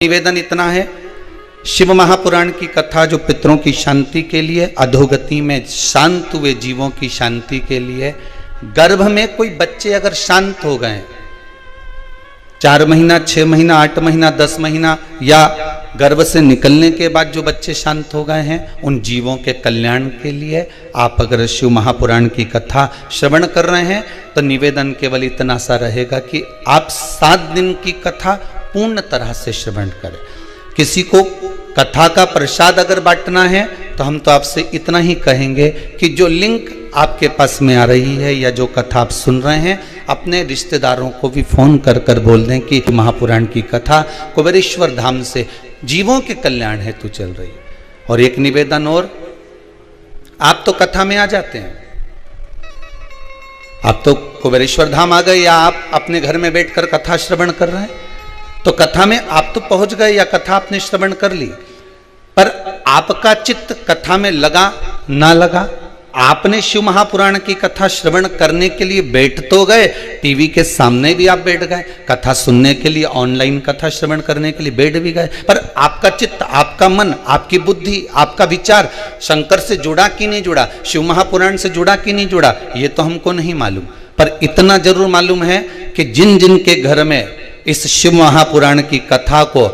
निवेदन इतना है, शिव महापुराण की कथा जो पितरों की शांति के लिए, अधोगति में शांत हुए जीवों की शांति के लिए, गर्भ में कोई बच्चे अगर शांत हो गए 4 महीना, 6 महीना, 8 महीना, 10 महीना या गर्भ से निकलने के बाद जो बच्चे शांत हो गए हैं, उन जीवों के कल्याण के लिए आप अगर शिव महापुराण की कथा श्रवण कर रहे हैं तो निवेदन केवल इतना सा रहेगा कि आप 7 दिन की कथा पूर्ण तरह से श्रवण करें। किसी को कथा का प्रसाद अगर बांटना है तो हम तो आपसे इतना ही कहेंगे कि जो लिंक आपके पास में आ रही है या जो कथा आप सुन रहे हैं, अपने रिश्तेदारों को भी फोन कर कर बोल दें कि महापुराण की कथा कुबेरेश्वर धाम से जीवों के कल्याण हेतु चल रही है। और एक निवेदन और, आप तो कथा में आ जाते हैं, आप तो कुबेरेश्वर धाम आ गए या आप अपने घर में बैठकर कथा श्रवण कर रहे हैं, तो कथा में आप तो पहुंच गए या कथा आपने श्रवण कर ली, पर आपका चित्त कथा में लगा ना लगा। आपने शिव महापुराण की कथा श्रवण करने के लिए बैठ तो गए, टीवी के सामने भी आप बैठ गए, कथा सुनने के लिए, ऑनलाइन कथा श्रवण करने के लिए बैठ भी गए, पर आपका चित्त, आपका मन, आपकी बुद्धि, आपका विचार शंकर से जुड़ा कि नहीं जुड़ा, शिव महापुराण से जुड़ा कि नहीं जुड़ा, ये तो हमको नहीं मालूम। पर इतना जरूर मालूम है कि जिन जिन के घर में इस शिव महापुराण की कथा को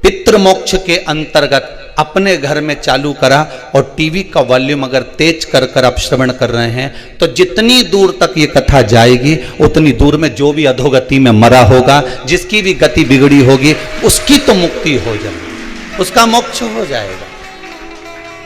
पितृमोक्ष के अंतर्गत अपने घर में चालू करा और टीवी का वॉल्यूम अगर तेज कर कर आप श्रवण कर रहे हैं, तो जितनी दूर तक ये कथा जाएगी उतनी दूर में जो भी अधोगति में मरा होगा, जिसकी भी गति बिगड़ी होगी, उसकी तो मुक्ति हो जाएगी, उसका मोक्ष हो जाएगा।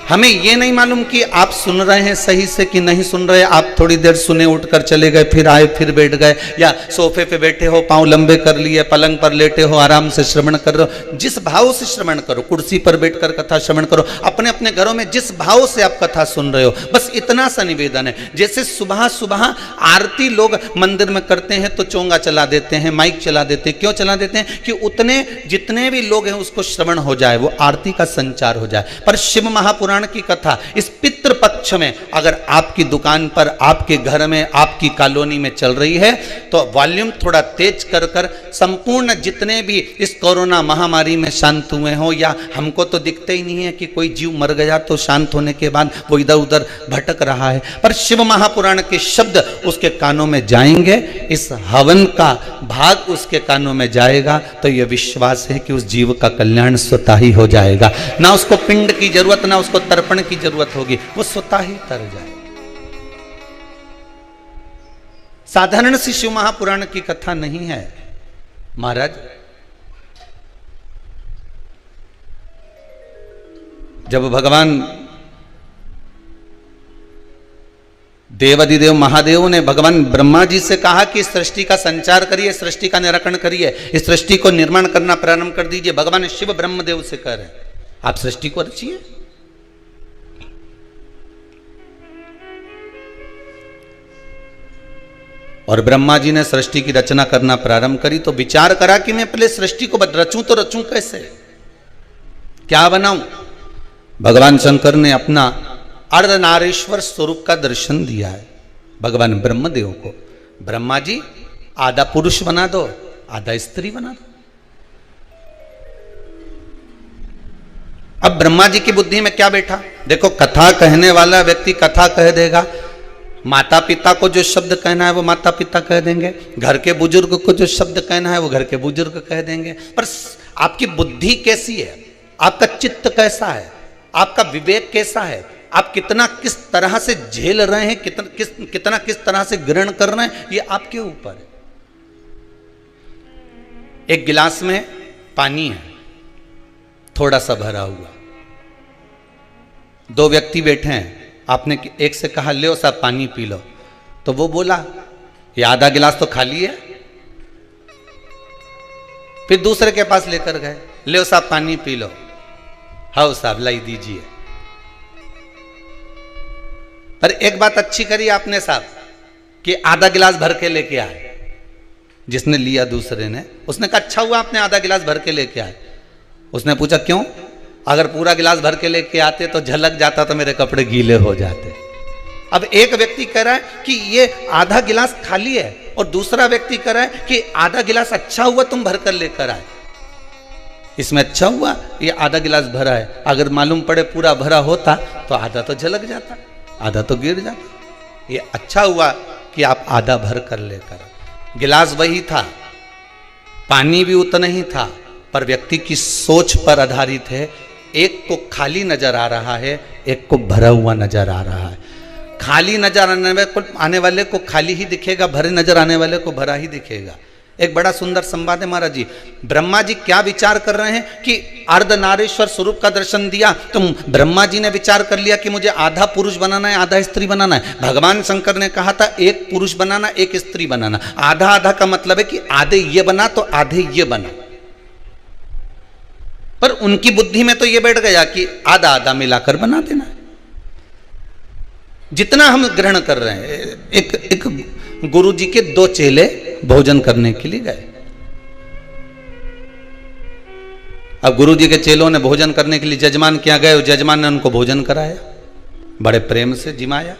हमें ये नहीं मालूम कि आप सुन रहे हैं सही से कि नहीं सुन रहे। आप थोड़ी देर सुने, उठकर चले गए, फिर आए, फिर बैठ गए, या सोफे पे बैठे हो, पांव लंबे कर लिए, पलंग पर लेटे हो, आराम से श्रवण कर रहे हो, जिस भाव से श्रवण करो, कुर्सी पर बैठकर कथा श्रवण करो, अपने अपने घरों में जिस भाव से आप कथा सुन रहे हो, बस इतना सा निवेदन है। जैसे सुबह सुबह आरती लोग मंदिर में करते हैं तो चोंगा चला देते हैं, माइक चला देते हैं, क्यों चला देते हैं? कि उतने जितने भी लोग हैं उसको श्रवण हो जाए, वो आरती का संचार हो जाए। पर शिव महापुराण की कथा इस पितृ पक्ष में अगर आपकी दुकान पर, आपके घर में, आपकी कॉलोनी में चल रही है, तो वॉल्यूम थोड़ा तेज कर कर संपूर्ण जितने भी इस कोरोना महामारी में शांत हुए हो, या हमको तो दिखते ही नहीं है कि कोई जीव मर गया तो शांत होने के बाद वो इधर उधर भटक रहा है, पर शिव महापुराण के शब्द उसके कानों में जाएंगे, इस हवन का भाग उसके कानों में जाएगा, तो यह विश्वास है कि उस जीव का कल्याण स्वतः ही हो जाएगा। ना उसको पिंड की जरूरत, ना उसको तर्पण की जरूरत होगी, वो स्वतः ही तर जाए। साधारण सी शिव महापुराण की कथा नहीं है महाराज। जब भगवान देवाधिदेव महादेव ने भगवान ब्रह्मा जी से कहा कि सृष्टि का संचार करिए, सृष्टि का निराकरण करिए, इस सृष्टि को निर्माण करना प्रारंभ कर दीजिए, भगवान शिव ब्रह्मदेव से कह रहे हैं आप सृष्टि को रचिए। और ब्रह्मा जी ने सृष्टि की रचना करना प्रारंभ करी तो विचार करा कि मैं पहले सृष्टि को रचूं तो रचूं कैसे, क्या बनाऊं? भगवान शंकर ने अपना अर्धनारीश्वर स्वरूप का दर्शन दिया है भगवान ब्रह्मदेव को। ब्रह्मा जी आधा पुरुष बना दो, आधा स्त्री बना दो। अब ब्रह्मा जी की बुद्धि में क्या बैठा? देखो, कथा कहने वाला व्यक्ति कथा कह देगा, माता पिता को जो शब्द कहना है वो माता पिता कह देंगे, घर के बुजुर्ग को जो शब्द कहना है वो घर के बुजुर्ग कह देंगे। पर आपकी बुद्धि कैसी है, आपका चित्त कैसा है, आपका विवेक कैसा है, आप कितना किस तरह से झेल रहे हैं, कितना किस तरह से ग्रहण कर रहे हैं, ये आपके ऊपर है। एक गिलास में पानी है, थोड़ा सा भरा हुआ, 2 व्यक्ति बैठे हैं, आपने एक से कहा ले साहब पानी पी लो, तो वो बोला ये आधा गिलास तो खाली है। फिर दूसरे के पास लेकर गए, ले साहब पानी पी लो, हाँ साहब लाई दीजिए। पर एक बात अच्छी करी आपने साहब कि आधा गिलास भर के लेके आए। जिसने लिया दूसरे ने, उसने कहा अच्छा हुआ आपने आधा गिलास भर के लेके आए। उसने पूछा क्यों? अगर पूरा गिलास भर के लेके आते तो झलक जाता तो मेरे कपड़े गीले हो जाते। अब एक व्यक्ति कह रहा है कि ये आधा गिलास खाली है और दूसरा व्यक्ति कह रहा है कि आधा गिलास अच्छा हुआ तुम भर कर लेकर आए। इसमें अच्छा हुआ ये आधा गिलास भरा है, अगर मालूम पड़े पूरा भरा होता तो आधा तो झलक जाता, आधा तो गिर जाता। ये अच्छा हुआ कि आप आधा भर कर लेकर, गिलास वही था, पानी भी उतना ही था, पर व्यक्ति की सोच पर आधारित है। एक को खाली नजर आ रहा है, एक को भरा हुआ नजर आ रहा है। खाली नजर आने वाले को खाली ही दिखेगा, भरे नजर आने वाले को भरा ही दिखेगा। एक बड़ा सुंदर संवाद है महाराज जी। ब्रह्मा जी क्या विचार कर रहे हैं कि अर्धनारीश्वर स्वरूप का दर्शन दिया, तो ब्रह्मा जी ने विचार कर लिया कि मुझे आधा पुरुष बनाना है, आधा स्त्री बनाना है। भगवान शंकर ने कहा था एक पुरुष बनाना, एक स्त्री बनाना। आधा आधा का मतलब है कि आधे ये बना तो आधे ये बना, पर उनकी बुद्धि में तो ये बैठ गया कि आधा आधा मिलाकर बना देना। जितना हम ग्रहण कर रहे हैं, एक गुरु जी के 2 चेले भोजन करने के लिए गए। अब गुरु जी के चेलों ने भोजन करने के लिए जजमान क्या गए, जजमान ने उनको भोजन कराया, बड़े प्रेम से जिमाया।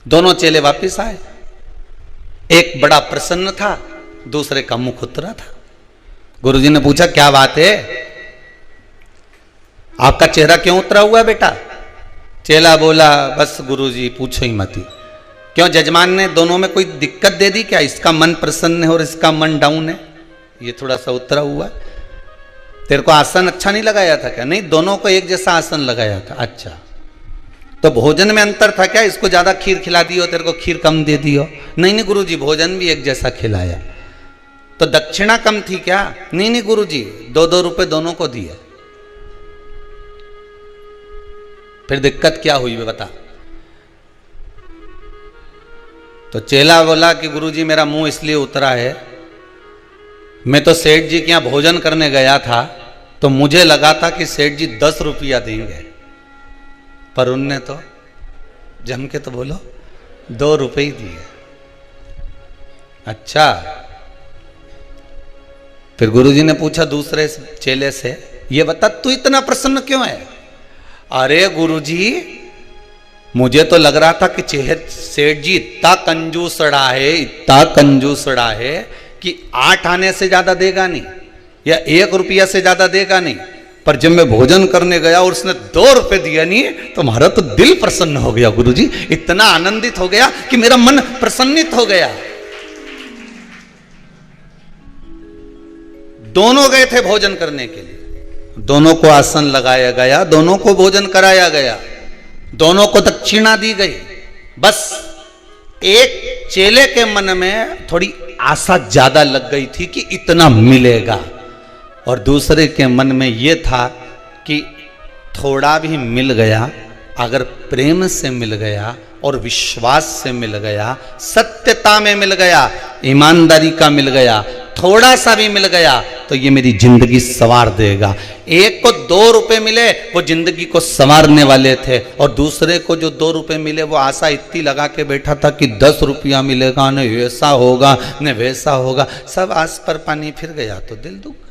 दोनों चेले वापस आए, एक बड़ा प्रसन्न था, दूसरे का मुख उतरा था। गुरु जी ने पूछा क्या बात है, आपका चेहरा क्यों उतरा हुआ है बेटा? चेला बोला बस गुरुजी पूछो ही मत। क्यों, जजमान ने दोनों में कोई दिक्कत दे दी क्या? इसका मन प्रसन्न है और इसका मन डाउन है, ये थोड़ा सा उतरा हुआ है। तेरे को आसन अच्छा नहीं लगाया था क्या? नहीं, दोनों को एक जैसा आसन लगाया था। अच्छा, तो भोजन में अंतर था क्या? इसको ज्यादा खीर खिला दी हो, तेरे को खीर कम दे दी हो? नहीं नहीं गुरुजी, भोजन भी एक जैसा खिलाया। तो दक्षिणा कम थी क्या? नहीं नहीं गुरुजी, 2-2 रुपए दोनों को दिए। फिर दिक्कत क्या हुई वे बता। तो चेला बोला कि गुरुजी मेरा मुंह इसलिए उतरा है, मैं तो सेठ जी के यहां भोजन करने गया था, तो मुझे लगा था कि सेठ जी 10 रुपया देंगे, पर उनने तो जम के तो बोलो 2 रुपए ही दिए। अच्छा, फिर गुरुजी ने पूछा दूसरे चेले से, ये बता तू इतना प्रसन्न क्यों है? अरे गुरुजी, मुझे तो लग रहा था कि सेठ जी इतना कंजूसड़ा है, इतना कंजूसड़ा है कि 8 आने से ज्यादा देगा नहीं या 1 रुपया से ज्यादा देगा नहीं, पर जब मैं भोजन करने गया और उसने 2 रुपए दिया नहीं, तो हमारा तो दिल प्रसन्न हो गया गुरुजी, इतना आनंदित हो गया कि मेरा मन प्रसन्नित हो गया। दोनों गए थे भोजन करने के लिए, दोनों को आसन लगाया गया, दोनों को भोजन कराया गया, दोनों को दक्षिणा दी गई। बस एक चेले के मन में थोड़ी आशा ज्यादा लग गई थी कि इतना मिलेगा, और दूसरे के मन में यह था कि थोड़ा भी मिल गया, अगर प्रेम से मिल गया और विश्वास से मिल गया, सत्यता में मिल गया, ईमानदारी का मिल गया, थोड़ा सा भी मिल गया, तो ये मेरी जिंदगी संवार देगा। एक को 2 रुपए मिले, वो जिंदगी को संवारने वाले थे, और दूसरे को जो 2 रुपए मिले, वो आशा इतनी लगा के बैठा था कि 10 रुपया मिलेगा, न ऐसा होगा न वैसा होगा। सब आस पर पानी फिर गया तो दिल दुख गया।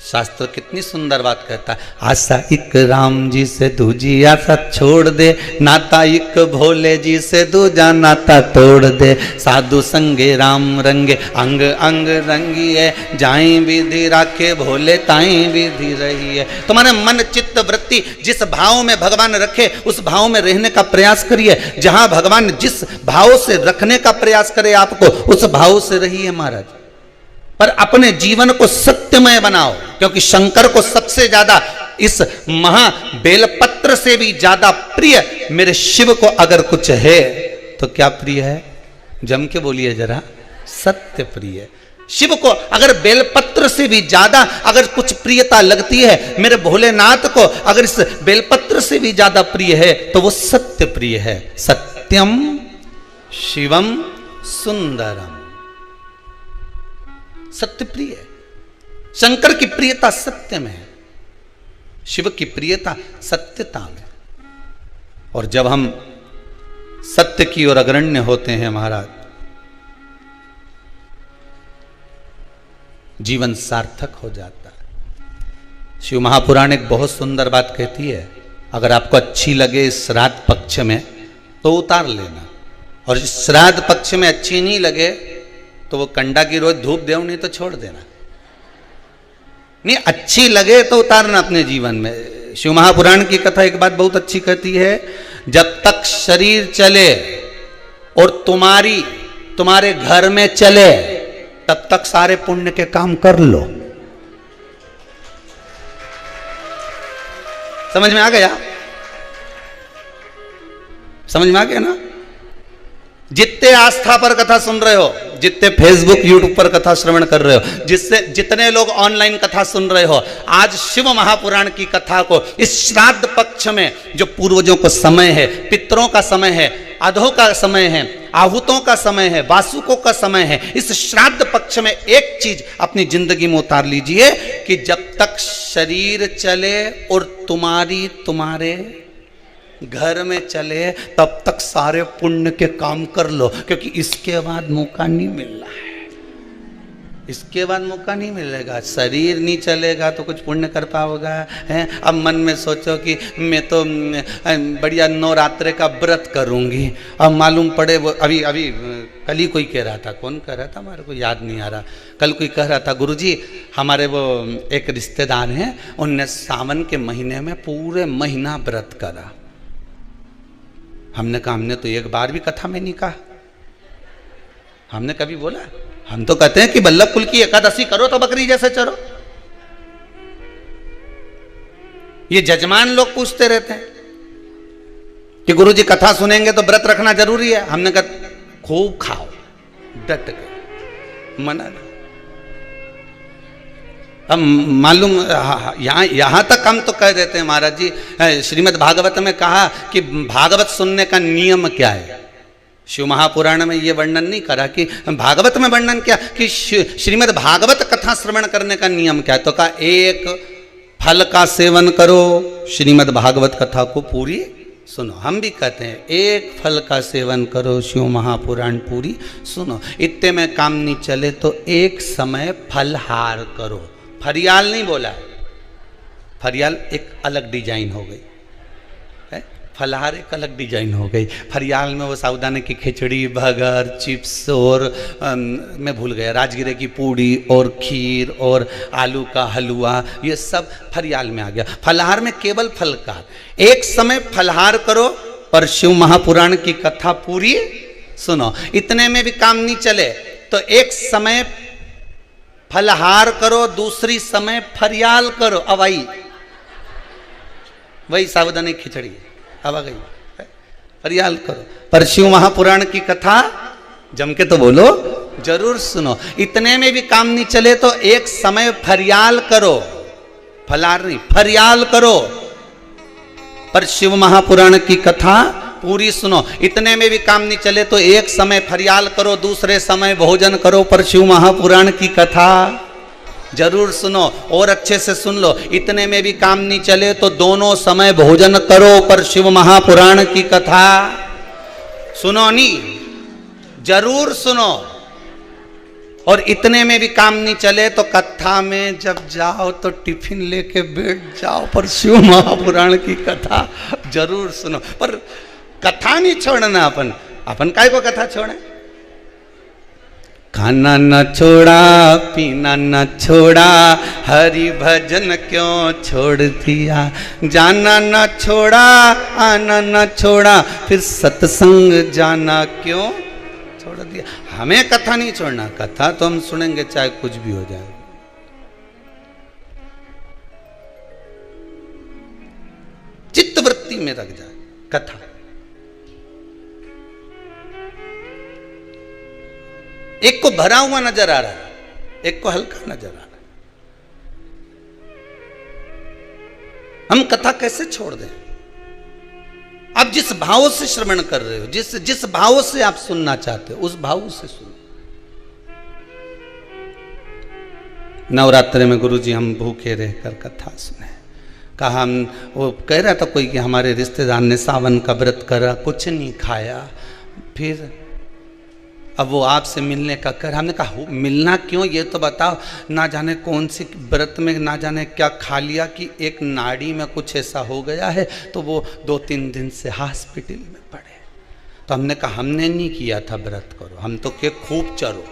शास्त्र कितनी सुंदर बात कहता है, आशा एक राम जी से दूजी आशा छोड़ दे, नाता एक भोले जी से दूजा नाता तोड़ दे, साधु संगे राम रंगे अंग अंग रंगिए, जाई विधि राखे भोले ताई विधि रही है। तुम्हारे मन चित्त वृत्ति जिस भाव में भगवान रखे, उस भाव में रहने का प्रयास करिए। जहां भगवान जिस भाव से रखने का प्रयास करे आपको, उस भाव से रहिए महाराज। पर अपने जीवन को सत्यमय बनाओ, क्योंकि शंकर को सबसे ज्यादा, इस महा बेलपत्र से भी ज्यादा प्रिय मेरे शिव को अगर कुछ है तो क्या प्रिय है? जम के बोलिए जरा, सत्य प्रिय। शिव को अगर बेलपत्र से भी ज्यादा अगर कुछ प्रियता लगती है, मेरे भोलेनाथ को अगर इस बेलपत्र से भी ज्यादा प्रिय है, तो वो सत्य प्रिय है। सत्यम शिवम सुंदरम, सत्य प्रिय है। शंकर की प्रियता सत्य में है, शिव की प्रियता सत्यता में। और जब हम सत्य की ओर अग्रण्य होते हैं महाराज, जीवन सार्थक हो जाता है। शिव महापुराण एक बहुत सुंदर बात कहती है, अगर आपको अच्छी लगे इस रात पक्ष में तो उतार लेना, और श्राद्ध पक्ष में अच्छी नहीं लगे तो वो कंडा की रोज धूप देव, नहीं तो छोड़ देना। नहीं अच्छी लगे तो उतारना अपने जीवन में। शिव महापुराण की कथा एक बात बहुत अच्छी कहती है, जब तक शरीर चले और तुम्हारे घर में चले तब तक सारे पुण्य के काम कर लो। समझ में आ गया? समझ में आ गया ना? जितने आस्था पर कथा सुन रहे हो, जितने फेसबुक यूट्यूब पर कथा श्रवण कर रहे हो, जितने लोग ऑनलाइन कथा सुन रहे हो, आज शिव महापुराण की कथा को इस श्राद्ध पक्ष में जो पूर्वजों का समय है, पितरों का समय है, अधों का समय है, आहुतों का समय है, वासुकों का समय है, इस श्राद्ध पक्ष में एक चीज अपनी जिंदगी में उतार लीजिए कि जब तक शरीर चले और तुम्हारे घर में चले तब तक सारे पुण्य के काम कर लो, क्योंकि इसके बाद मौका नहीं मिल रहा है। इसके बाद मौका नहीं मिलेगा। शरीर नहीं चलेगा तो कुछ पुण्य कर पाओगा है? अब मन में सोचो कि मैं तो बढ़िया नवरात्रे का व्रत करूंगी, अब मालूम पड़े वो अभी कल ही कोई कह रहा था, कौन कह रहा था हमारे को याद नहीं आ रहा, कल कोई कह रहा था गुरुजी हमारे वो एक रिश्तेदार हैं, उनने सावन के महीने में पूरे महीना व्रत करा। हमने कहा हमने तो एक बार भी कथा में नहीं कहा, हमने कभी बोला? हम तो कहते हैं कि बल्लभ कुल की एकादशी करो तो बकरी जैसे चरो। ये जजमान लोग पूछते रहते हैं कि गुरुजी कथा सुनेंगे तो व्रत रखना जरूरी है। हमने कहा खूब खाओ, डट के, मना नहीं। अब मालूम यहां तक हम तो कह देते हैं महाराज जी, श्रीमद् भागवत में कहा कि भागवत सुनने का नियम क्या है। शिव महापुराण में ये वर्णन नहीं करा कि भागवत में वर्णन क्या कि श्रीमद् भागवत कथा श्रवण करने का नियम क्या है। तो कहा एक फल का सेवन करो, श्रीमद् भागवत कथा को पूरी सुनो। हम भी कहते हैं एक फल का सेवन करो, शिव महापुराण पूरी सुनो। इतने में काम नहीं चले तो एक समय फलहार करो। फरियाल नहीं बोला, फरियाल एक अलग डिजाइन हो गई है, फलहार एक अलग डिजाइन हो गई। फरियाल में वो साबूदाने की खिचड़ी, बर्गर, चिप्स और मैं भूल गया, राजगिरे की पूड़ी और खीर और आलू का हलवा, ये सब फरियाल में आ गया। फलहार में केवल फल का एक समय फलहार करो और शिव महापुराण की कथा पूरी सुनो। इतने में भी काम नहीं चले तो एक समय फलहार करो, दूसरी समय फरियाल करो। अब आई वही साबूदाने की खिचड़ी, अब आ गई फरियाल करो, पर शिव महापुराण की कथा जम के तो बोलो, जरूर सुनो। इतने में भी काम नहीं चले तो एक समय फरियाल करो, फलार नहीं, फरियाल करो, पर शिव महापुराण की कथा पूरी सुनो। इतने में भी काम नहीं चले तो एक समय फरियाल करो, दूसरे समय भोजन करो, पर शिव महापुराण की कथा जरूर सुनो। और अच्छे से सुन लो, इतने में भी काम नहीं चले तो दोनों समय भोजन करो, पर शिव महापुराण की कथा सुनो नहीं, जरूर सुनो। और इतने में भी काम नहीं चले तो कथा में जब जाओ तो टिफिन लेके बैठ जाओ, पर शिव महापुराण की कथा जरूर सुनो। पर कथा नहीं छोड़ना, अपन काय को कथा छोड़े? खाना न छोड़ा, पीना न छोड़ा, हरि भजन क्यों छोड़ दिया, जाना न छोड़ा, आना न छोड़ा, फिर सत्संग जाना क्यों छोड़ दिया। हमें कथा नहीं छोड़ना, कथा तो हम सुनेंगे चाहे कुछ भी हो जाए। चित्त वृत्ति में रख जाए कथा। एक को भरा हुआ नजर आ रहा है, एक को हल्का नजर आ रहा है। हम कथा कैसे छोड़ दें? आप जिस भाव से श्रवण कर रहे हो, जिस भाव से आप सुनना चाहते हो, उस भाव से सुनो। नवरात्रि में गुरुजी हम भूखे रहकर कथा सुने। कहा हम, वो कह रहा था कोई कि हमारे रिश्तेदार ने सावन का व्रत करा, कुछ नहीं खाया, फिर अब वो आपसे मिलने का कर। हमने कहा मिलना क्यों, ये तो बताओ। ना जाने कौन सी व्रत में ना जाने क्या खा लिया कि एक नाड़ी में कुछ ऐसा हो गया है, तो वो 2-3 दिन से हॉस्पिटल में पड़े। तो हमने कहा हमने नहीं किया था व्रत करो, हम तो के खूब चरो।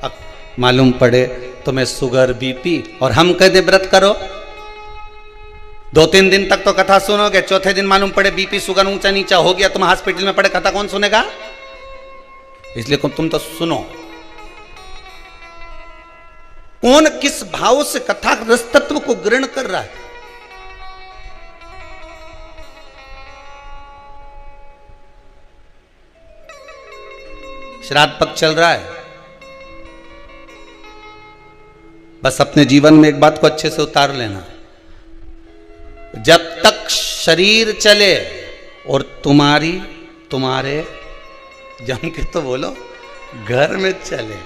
अब मालूम पड़े तुम्हें शुगर बीपी और हम कह दे व्रत करो। 2-3 दिन तक तो कथा सुनोगे, चौथे दिन मालूम पड़े बीपी शुगर ऊंचा नीचा हो गया, तुम हॉस्पिटल में पड़े, कथा कौन सुनेगा? इसलिए तुम तो सुनो। कौन किस भाव से कथा रस तत्व को ग्रहण कर रहा है। श्राद्ध पक्ष चल रहा है, बस अपने जीवन में एक बात को अच्छे से उतार लेना, जब तक शरीर चले और तुम्हारे जम के तो बोलो घर में चले,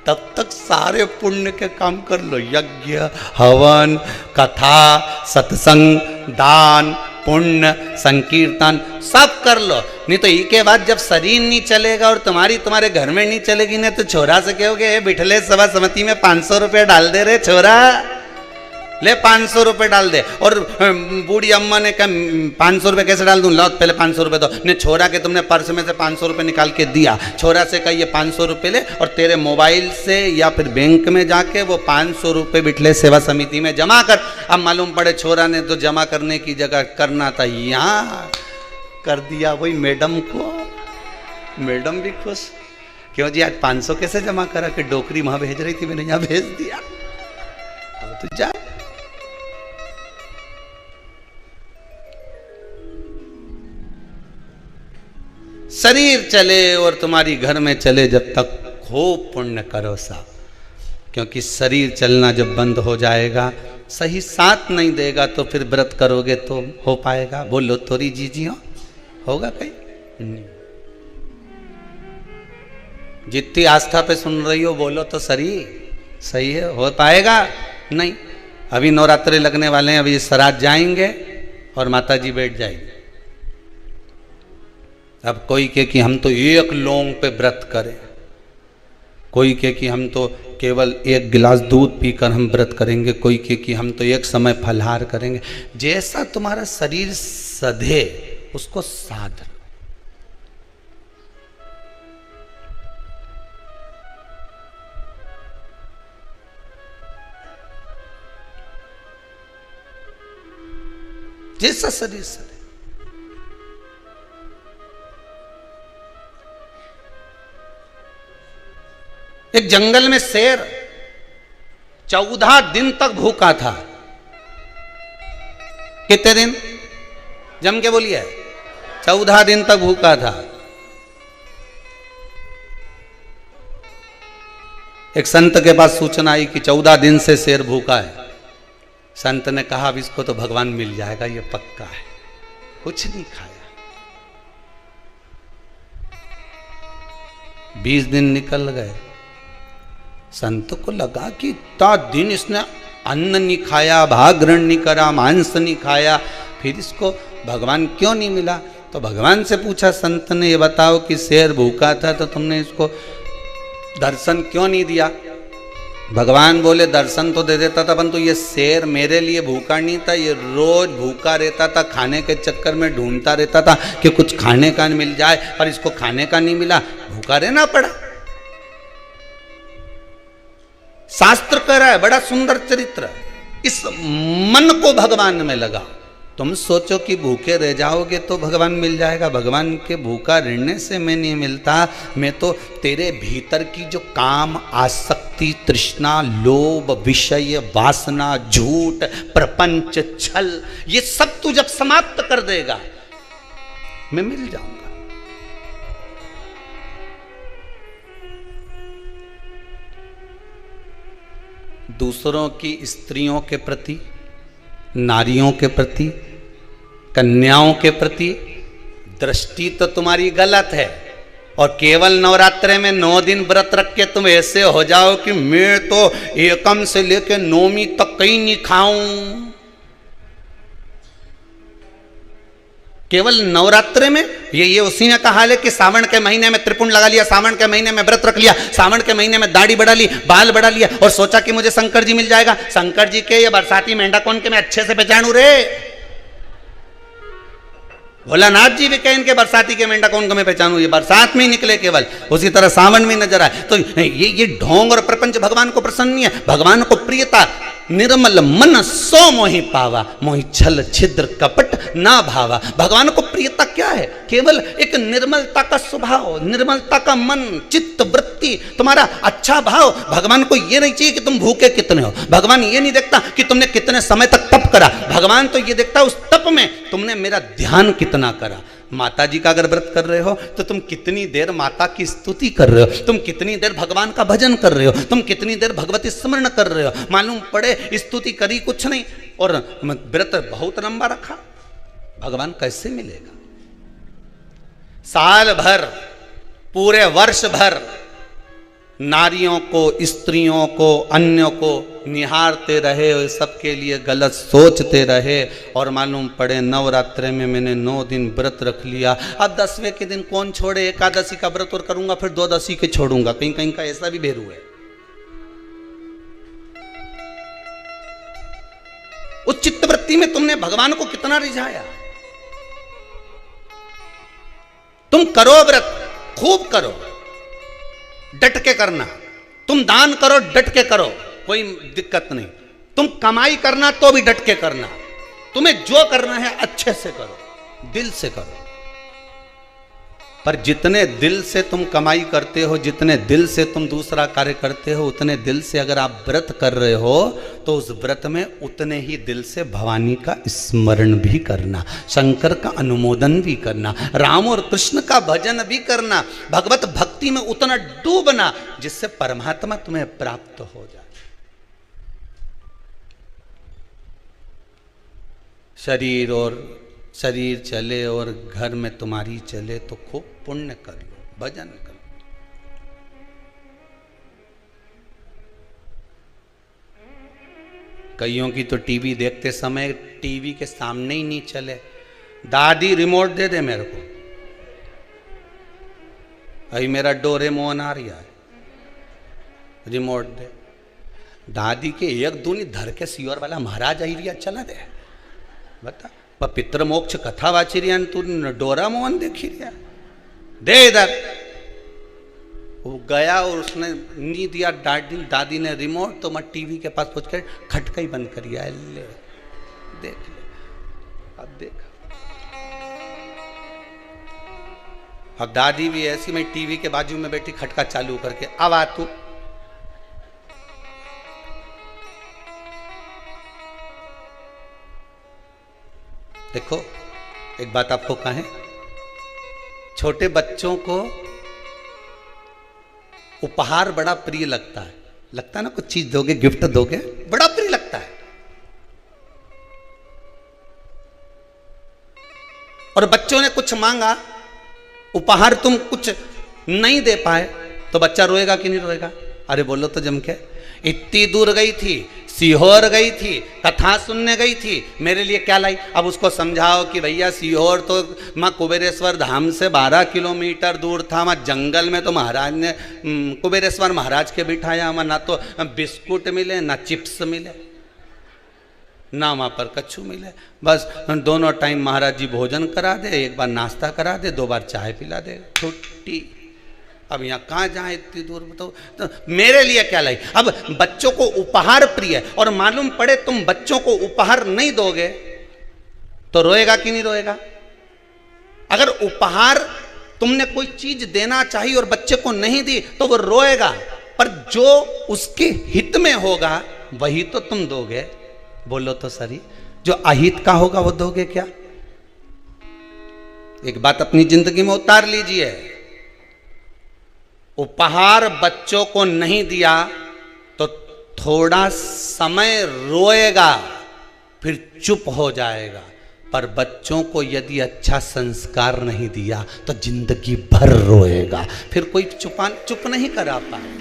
तब तक सारे पुण्य के काम कर लो। यज्ञ, हवन, कथा, सत्संग, दान, पुण्य, संकीर्तन सब कर लो। नहीं तो इसके बाद जब शरीर नहीं चलेगा और तुम्हारे घर में नहीं चलेगी ना, तो छोरा से कहोगे बिठले सभा समिति में 500 रुपये डाल दे रे छोरा, ले 500 रुपये डाल दे। और बूढ़ी अम्मा ने कहा 500 रुपये कैसे डाल दूं, लो पहले 500 रुपये दो। ने छोरा के तुमने पर्स में से 500 रुपये निकाल के दिया, छोरा से कहा ये 500 रुपये ले और तेरे मोबाइल से या फिर बैंक में जाके वो 500 रुपये बिठले सेवा समिति में जमा कर। अब मालूम पड़े छोरा ने तो जमा करने की जगह करना था यहाँ कर दिया वही मैडम को। मैडम भी खुश, क्यों जी आज 500 कैसे जमा करा कि डोकरी वहां भेज रही थी, मैंने यहाँ भेज दिया, अब तो जा। शरीर चले और तुम्हारी घर में चले जब तक खूब पुण्य करो सा, क्योंकि शरीर चलना जब बंद हो जाएगा, सही साथ नहीं देगा, तो फिर व्रत करोगे तो हो पाएगा? बोलो थोड़ी जीजियो, होगा कहीं नहीं। जितनी आस्था पे सुन रही हो बोलो तो सही है, हो पाएगा नहीं। अभी नवरात्रे लगने वाले हैं, अभी श्राद्ध जाएंगे और माता जी बैठ जाएंगे। अब कोई कहे कि हम तो एक लौंग पे व्रत करें, कोई कहे कि हम तो केवल 1 गिलास दूध पीकर हम व्रत करेंगे, कोई कहे कि हम तो एक समय फलाहार करेंगे। जैसा तुम्हारा शरीर सधे उसको साध लो। जैसा शरीर सधे। एक जंगल में शेर 14 दिन तक भूखा था। कितने दिन? जम के बोलिए। 14 दिन तक भूखा था। एक संत के पास सूचना आई कि 14 दिन से शेर भूखा है। संत ने कहा अब इसको तो भगवान मिल जाएगा, ये पक्का है। कुछ नहीं खाया। 20 दिन निकल गए। संत को लगा कि इतना दिन इसने अन्न नहीं खाया, भाग्रण नहीं करा, मांस नहीं खाया, फिर इसको भगवान क्यों नहीं मिला? तो भगवान से पूछा संत ने, ये बताओ कि शेर भूखा था तो तुमने इसको दर्शन क्यों नहीं दिया? भगवान बोले दर्शन तो दे देता था, परंतु ये शेर मेरे लिए भूखा नहीं था, ये रोज भूखा रहता था, खाने के चक्कर में ढूंढता रहता था कि कुछ खाने का मिल जाए, पर इसको खाने का नहीं मिला, भूखा रहना पड़ा। शास्त्र कह रहा है, बड़ा सुंदर चरित्र। इस मन को भगवान में लगा। तुम सोचो कि भूखे रह जाओगे तो भगवान मिल जाएगा। भगवान के भूखा रहने से मैं नहीं मिलता, मैं तो तेरे भीतर की जो काम, आसक्ति, तृष्णा, लोभ, विषय, वासना, झूठ, प्रपंच, छल, ये सब तू जब समाप्त कर देगा मैं मिल जाऊंगा। दूसरों की स्त्रियों के प्रति, नारियों के प्रति, कन्याओं के प्रति दृष्टि तो तुम्हारी गलत है। और केवल नवरात्रे में 9 दिन व्रत रख के तुम ऐसे हो जाओ कि मैं तो एकम से लेके 9वीं तक कहीं नहीं खाऊं। केवल नवरात्रे में ये उसी ने कहा है कि सावन के महीने में त्रिपुंड लगा लिया, सावन के महीने में व्रत रख लिया, सावन के महीने में दाढ़ी बढ़ा ली, बाल बढ़ा लिया और सोचा कि मुझे शंकर जी मिल जाएगा। शंकर जी के या बरसाती मेंढा कौन के मैं अच्छे से पहचानू रे? भोलानाथ जी भी कहें इनके बरसाती के मेंढक उनको मैं पहचानू, ये बरसात में ही निकले केवल, उसी तरह सावन में नजर आए। तो ये ढोंग और प्रपंच भगवान को प्रसन्न नहीं है। भगवान को प्रियता निर्मल मन सो मोहि पावा, मोहि छल छिद्र कपट ना भावा। भगवान को प्रियता क्या है? केवल एक निर्मलता का स्वभाव, निर्मलता का मन, चित्त, वृत्ति, तुम्हारा अच्छा भाव। भगवान को ये नहीं चाहिए कि तुम भूखे कितने हो, भगवान ये नहीं देखता कि तुमने कितने समय तक तप करा, भगवान तो ये देखता उस तप में तुमने मेरा ध्यान कितना करा। माता जी का अगर व्रत कर रहे हो तो तुम कितनी देर माता की स्तुति कर रहे हो, तुम कितनी देर भगवान का भजन कर रहे हो, तुम कितनी देर भगवती स्मरण कर रहे हो। मालूम पड़े स्तुति करी कुछ नहीं और व्रत बहुत लंबा रखा, भगवान कैसे मिलेगा? साल भर, पूरे वर्ष भर नारियों को, स्त्रियों को, अन्यों को निहारते रहे, सबके लिए गलत सोचते रहे और मालूम पड़े नवरात्रे में मैंने 9 दिन व्रत रख लिया, अब 10वें के दिन कौन छोड़े, एकादशी का व्रत और करूंगा फिर द्वादशी के छोड़ूंगा। कहीं कहीं का ऐसा भी भेरू है। उस चित्तवृत्ति में तुमने भगवान को कितना रिझाया। तुम करो व्रत, खूब करो, डट के करना। तुम दान करो, डट के करो, कोई दिक्कत नहीं। तुम कमाई करना तो भी डट के करना। तुम्हें जो करना है अच्छे से करो, दिल से करो। पर जितने दिल से तुम कमाई करते हो, जितने दिल से तुम दूसरा कार्य करते हो, उतने दिल से अगर आप व्रत कर रहे हो तो उस व्रत में उतने ही दिल से भवानी का स्मरण भी करना, शंकर का अनुमोदन भी करना, राम और कृष्ण का भजन भी करना, भगवत भक्ति में उतना डूबना जिससे परमात्मा तुम्हें प्राप्त हो जाए। शरीर चले और घर में तुम्हारी चले तो खूब पुण्य कर लो, भजन कर लो। कईयों की तो टीवी देखते समय टीवी के सामने ही नहीं चले, दादी रिमोट दे दे मेरे को, अभी मेरा डोरेमोन आ रहा है, रिमोट दे। दादी के एक दूनी धर के सियोर वाला महाराज आई रिया, चला दे बता पितृ मोक्ष कथा वाची रिया, तू डोरा मोहन देखी रिया, दे इधर। वो गया और उसने नहीं दिया, दादी ने रिमोट, तो मैं टीवी के पास पहुंच कर खटका ही बंद कर दिया। ले देख ले, अब देख। अब दादी भी ऐसी, मैं टीवी के बाजू में बैठी खटका चालू करके, अब आ तू। देखो एक बात आपको कहें, छोटे बच्चों को उपहार बड़ा प्रिय लगता है, लगता है ना, कुछ चीज दोगे, गिफ्ट दोगे, बड़ा प्रिय लगता है। और बच्चों ने कुछ मांगा, उपहार तुम कुछ नहीं दे पाए तो बच्चा रोएगा कि नहीं रोएगा? अरे बोलो तो जम के। इतनी दूर गई थी, सीहोर गई थी, कथा सुनने गई थी, मेरे लिए क्या लाई? अब उसको समझाओ कि भैया सीहोर तो माँ कुबेरेश्वर धाम से 12 किलोमीटर दूर था, वहाँ जंगल में तो महाराज ने कुबेरेश्वर महाराज के बिठाया, वहाँ ना तो बिस्कुट मिले ना चिप्स मिले ना वहाँ पर कच्छू मिले, बस दोनों टाइम महाराज जी भोजन करा दे, एक बार नाश्ता करा दे, 2 बार चाय पिला दे, छुट्टी। अब यहाँ कहाँ जाए इतनी दूर, बताओ तो मेरे लिए क्या लाई? अब बच्चों को उपहार प्रिय है और मालूम पड़े तुम बच्चों को उपहार नहीं दोगे तो रोएगा कि नहीं रोएगा? अगर उपहार तुमने कोई चीज देना चाहिए और बच्चे को नहीं दी तो वो रोएगा, पर जो उसके हित में होगा वही तो तुम दोगे। बोलो तो सही, जो अहित का होगा वो दोगे क्या? एक बात अपनी जिंदगी में उतार लीजिए, उपहार बच्चों को नहीं दिया तो थोड़ा समय रोएगा, फिर चुप हो जाएगा, पर बच्चों को यदि अच्छा संस्कार नहीं दिया तो जिंदगी भर रोएगा, फिर कोई चुप नहीं करा पाए।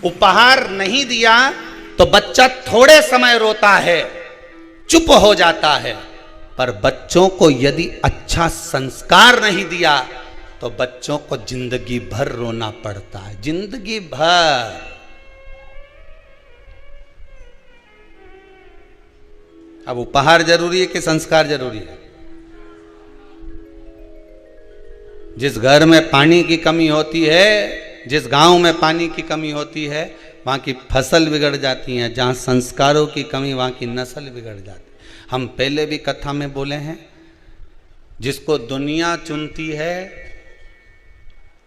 उपहार नहीं दिया तो बच्चा थोड़े समय रोता है, चुप हो जाता है, पर बच्चों को यदि अच्छा संस्कार नहीं दिया तो बच्चों को जिंदगी भर रोना पड़ता है, जिंदगी भर। अब उपहार जरूरी है कि संस्कार जरूरी है? जिस घर में पानी की कमी होती है, जिस गांव में पानी की कमी होती है, वहाँ की फसल बिगड़ जाती है। जहाँ संस्कारों की कमी, वहाँ की नस्ल बिगड़ जाती है। हम पहले भी कथा में बोले हैं, जिसको दुनिया चुनती है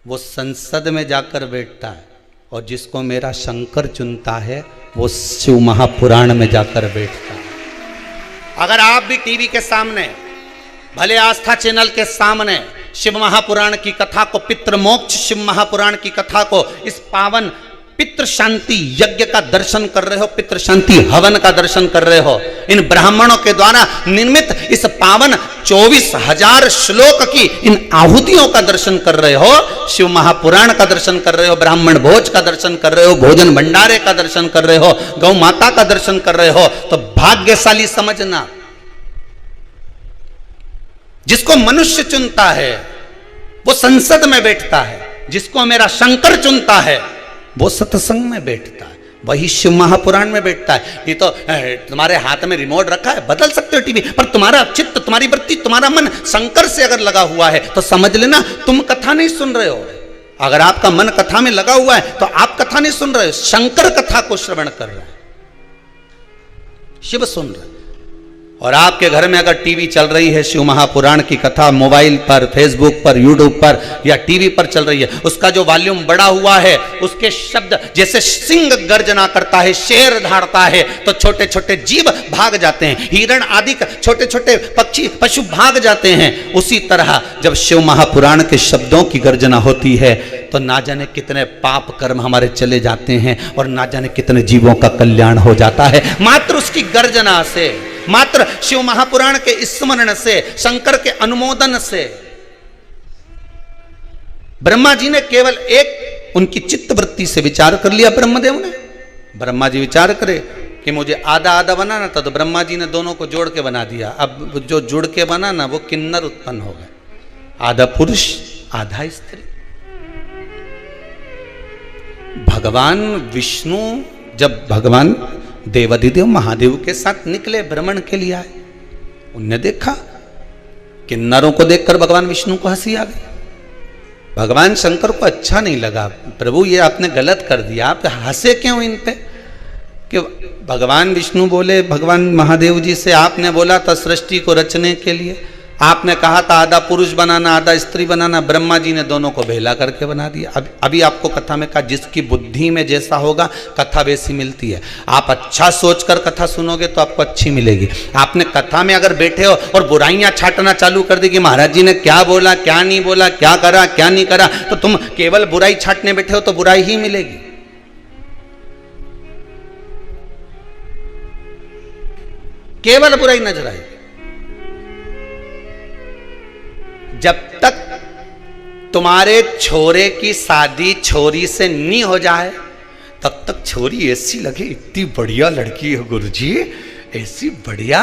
वो संसद में जाकर बैठता है, और जिसको मेरा शंकर चुनता है वो शिव महापुराण में जाकर बैठता है। अगर आप भी टीवी के सामने, भले आस्था चैनल के सामने शिव महापुराण की कथा को, पितृमोक्ष शिव महापुराण की कथा को, इस पावन पितृ शांति यज्ञ का दर्शन कर रहे हो, पितृ शांति हवन का दर्शन कर रहे हो, इन ब्राह्मणों के द्वारा निर्मित इस पावन 24,000 श्लोक की इन आहुतियों का दर्शन कर रहे हो, शिव महापुराण का दर्शन कर रहे हो, ब्राह्मण भोज का दर्शन कर रहे हो, भोजन भंडारे का दर्शन कर रहे हो, गौ माता का दर्शन कर रहे हो, तो भाग्यशाली समझना। जिसको मनुष्य चुनता है वो संसद में बैठता है, जिसको मेरा शंकर चुनता है वो सत्संग में बैठता है, वही शिव महापुराण में बैठता है। ये तो तुम्हारे हाथ में रिमोट रखा है, बदल सकते हो टीवी, पर तुम्हारा चित्त, तुम्हारी वृत्ति, तुम्हारा मन शंकर से अगर लगा हुआ है तो समझ लेना तुम कथा नहीं सुन रहे हो। अगर आपका मन कथा में लगा हुआ है तो आप कथा नहीं सुन रहे हो, शंकर कथा को श्रवण कर रहा है, शिव सुन रहे। और आपके घर में अगर टीवी चल रही है, शिव महापुराण की कथा मोबाइल पर, फेसबुक पर, यूट्यूब पर या टीवी पर चल रही है, उसका जो वॉल्यूम बढ़ा हुआ है, उसके शब्द जैसे सिंह गर्जना करता है, शेर धाड़ता है, तो छोटे छोटे जीव भाग जाते हैं, हिरण आदि छोटे छोटे पक्षी पशु भाग जाते हैं। उसी तरह जब शिव महापुराण के शब्दों की गर्जना होती है तो ना जाने कितने पाप कर्म हमारे चले जाते हैं और ना जाने कितने जीवों का कल्याण हो जाता है मात्र उसकी गर्जना से, मात्र शिव महापुराण के स्मरण से, शंकर के अनुमोदन से। ब्रह्मा जी ने केवल एक उनकी चित्त वृत्ति से विचार कर लिया, ब्रह्मदेव ने। ब्रह्मा जी विचार करे कि मुझे आधा आधा बनाना था, तो ब्रह्मा जी ने दोनों को जोड़ के बना दिया। अब जो जुड़ के बना ना वो किन्नर उत्पन्न हो गए, आधा पुरुष आधा स्त्री। भगवान विष्णु जब भगवान देवाधिदेव महादेव के साथ निकले भ्रमण के लिए आए, उनने देखा किन्नरों को देखकर भगवान विष्णु को हंसी आ गई। भगवान शंकर को अच्छा नहीं लगा, प्रभु ये आपने गलत कर दिया, आप हंसे क्यों इन पे? कि भगवान विष्णु बोले भगवान महादेव जी से, आपने बोला था सृष्टि को रचने के लिए, आपने कहा था आधा पुरुष बनाना आधा स्त्री बनाना, ब्रह्मा जी ने दोनों को भेला करके बना दिया। अभी आपको कथा में कहा जिसकी बुद्धि में जैसा होगा कथा वैसी मिलती है। आप अच्छा सोचकर कथा सुनोगे तो आपको अच्छी मिलेगी। आपने कथा में अगर बैठे हो और बुराइयां छाटना चालू कर दी कि महाराज जी ने क्या बोला क्या नहीं बोला, क्या करा क्या नहीं करा, तो तुम केवल बुराई छाटने बैठे हो तो बुराई ही मिलेगी। केवल बुराई नजर आएगी। जब तक तुम्हारे छोरे की शादी छोरी से नहीं हो जाए तब तक छोरी ऐसी लगे इतनी बढ़िया लड़की है गुरुजी, ऐसी बढ़िया,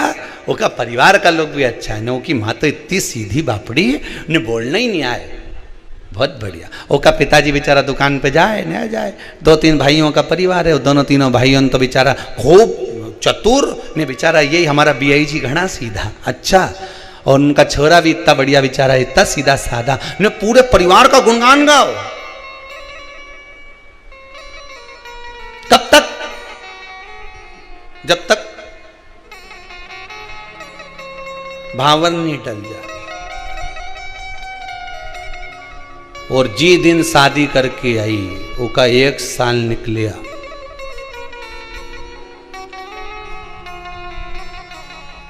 उसका परिवार का लोग भी अच्छा है, उसकी माँ तो इतनी सीधी बापड़ी, उन्हें बोलना ही नहीं आए, बहुत बढ़िया। उसका पिताजी बेचारा दुकान पे जाए न जाए, 2-3 भाइयों का परिवार है, दोनों तीनों भाइयों तो बेचारा खूब चतुर ने, बेचारा यही हमारा BI जी घना सीधा अच्छा, और उनका छोरा भी इतना बढ़िया बेचारा, इतना सीधा साधा, ने पूरे परिवार का गुणगान गाओ। कब तक? जब तक भावन नहीं टल जाए। और जी दिन शादी करके आई, उसका 1 साल निकलिया,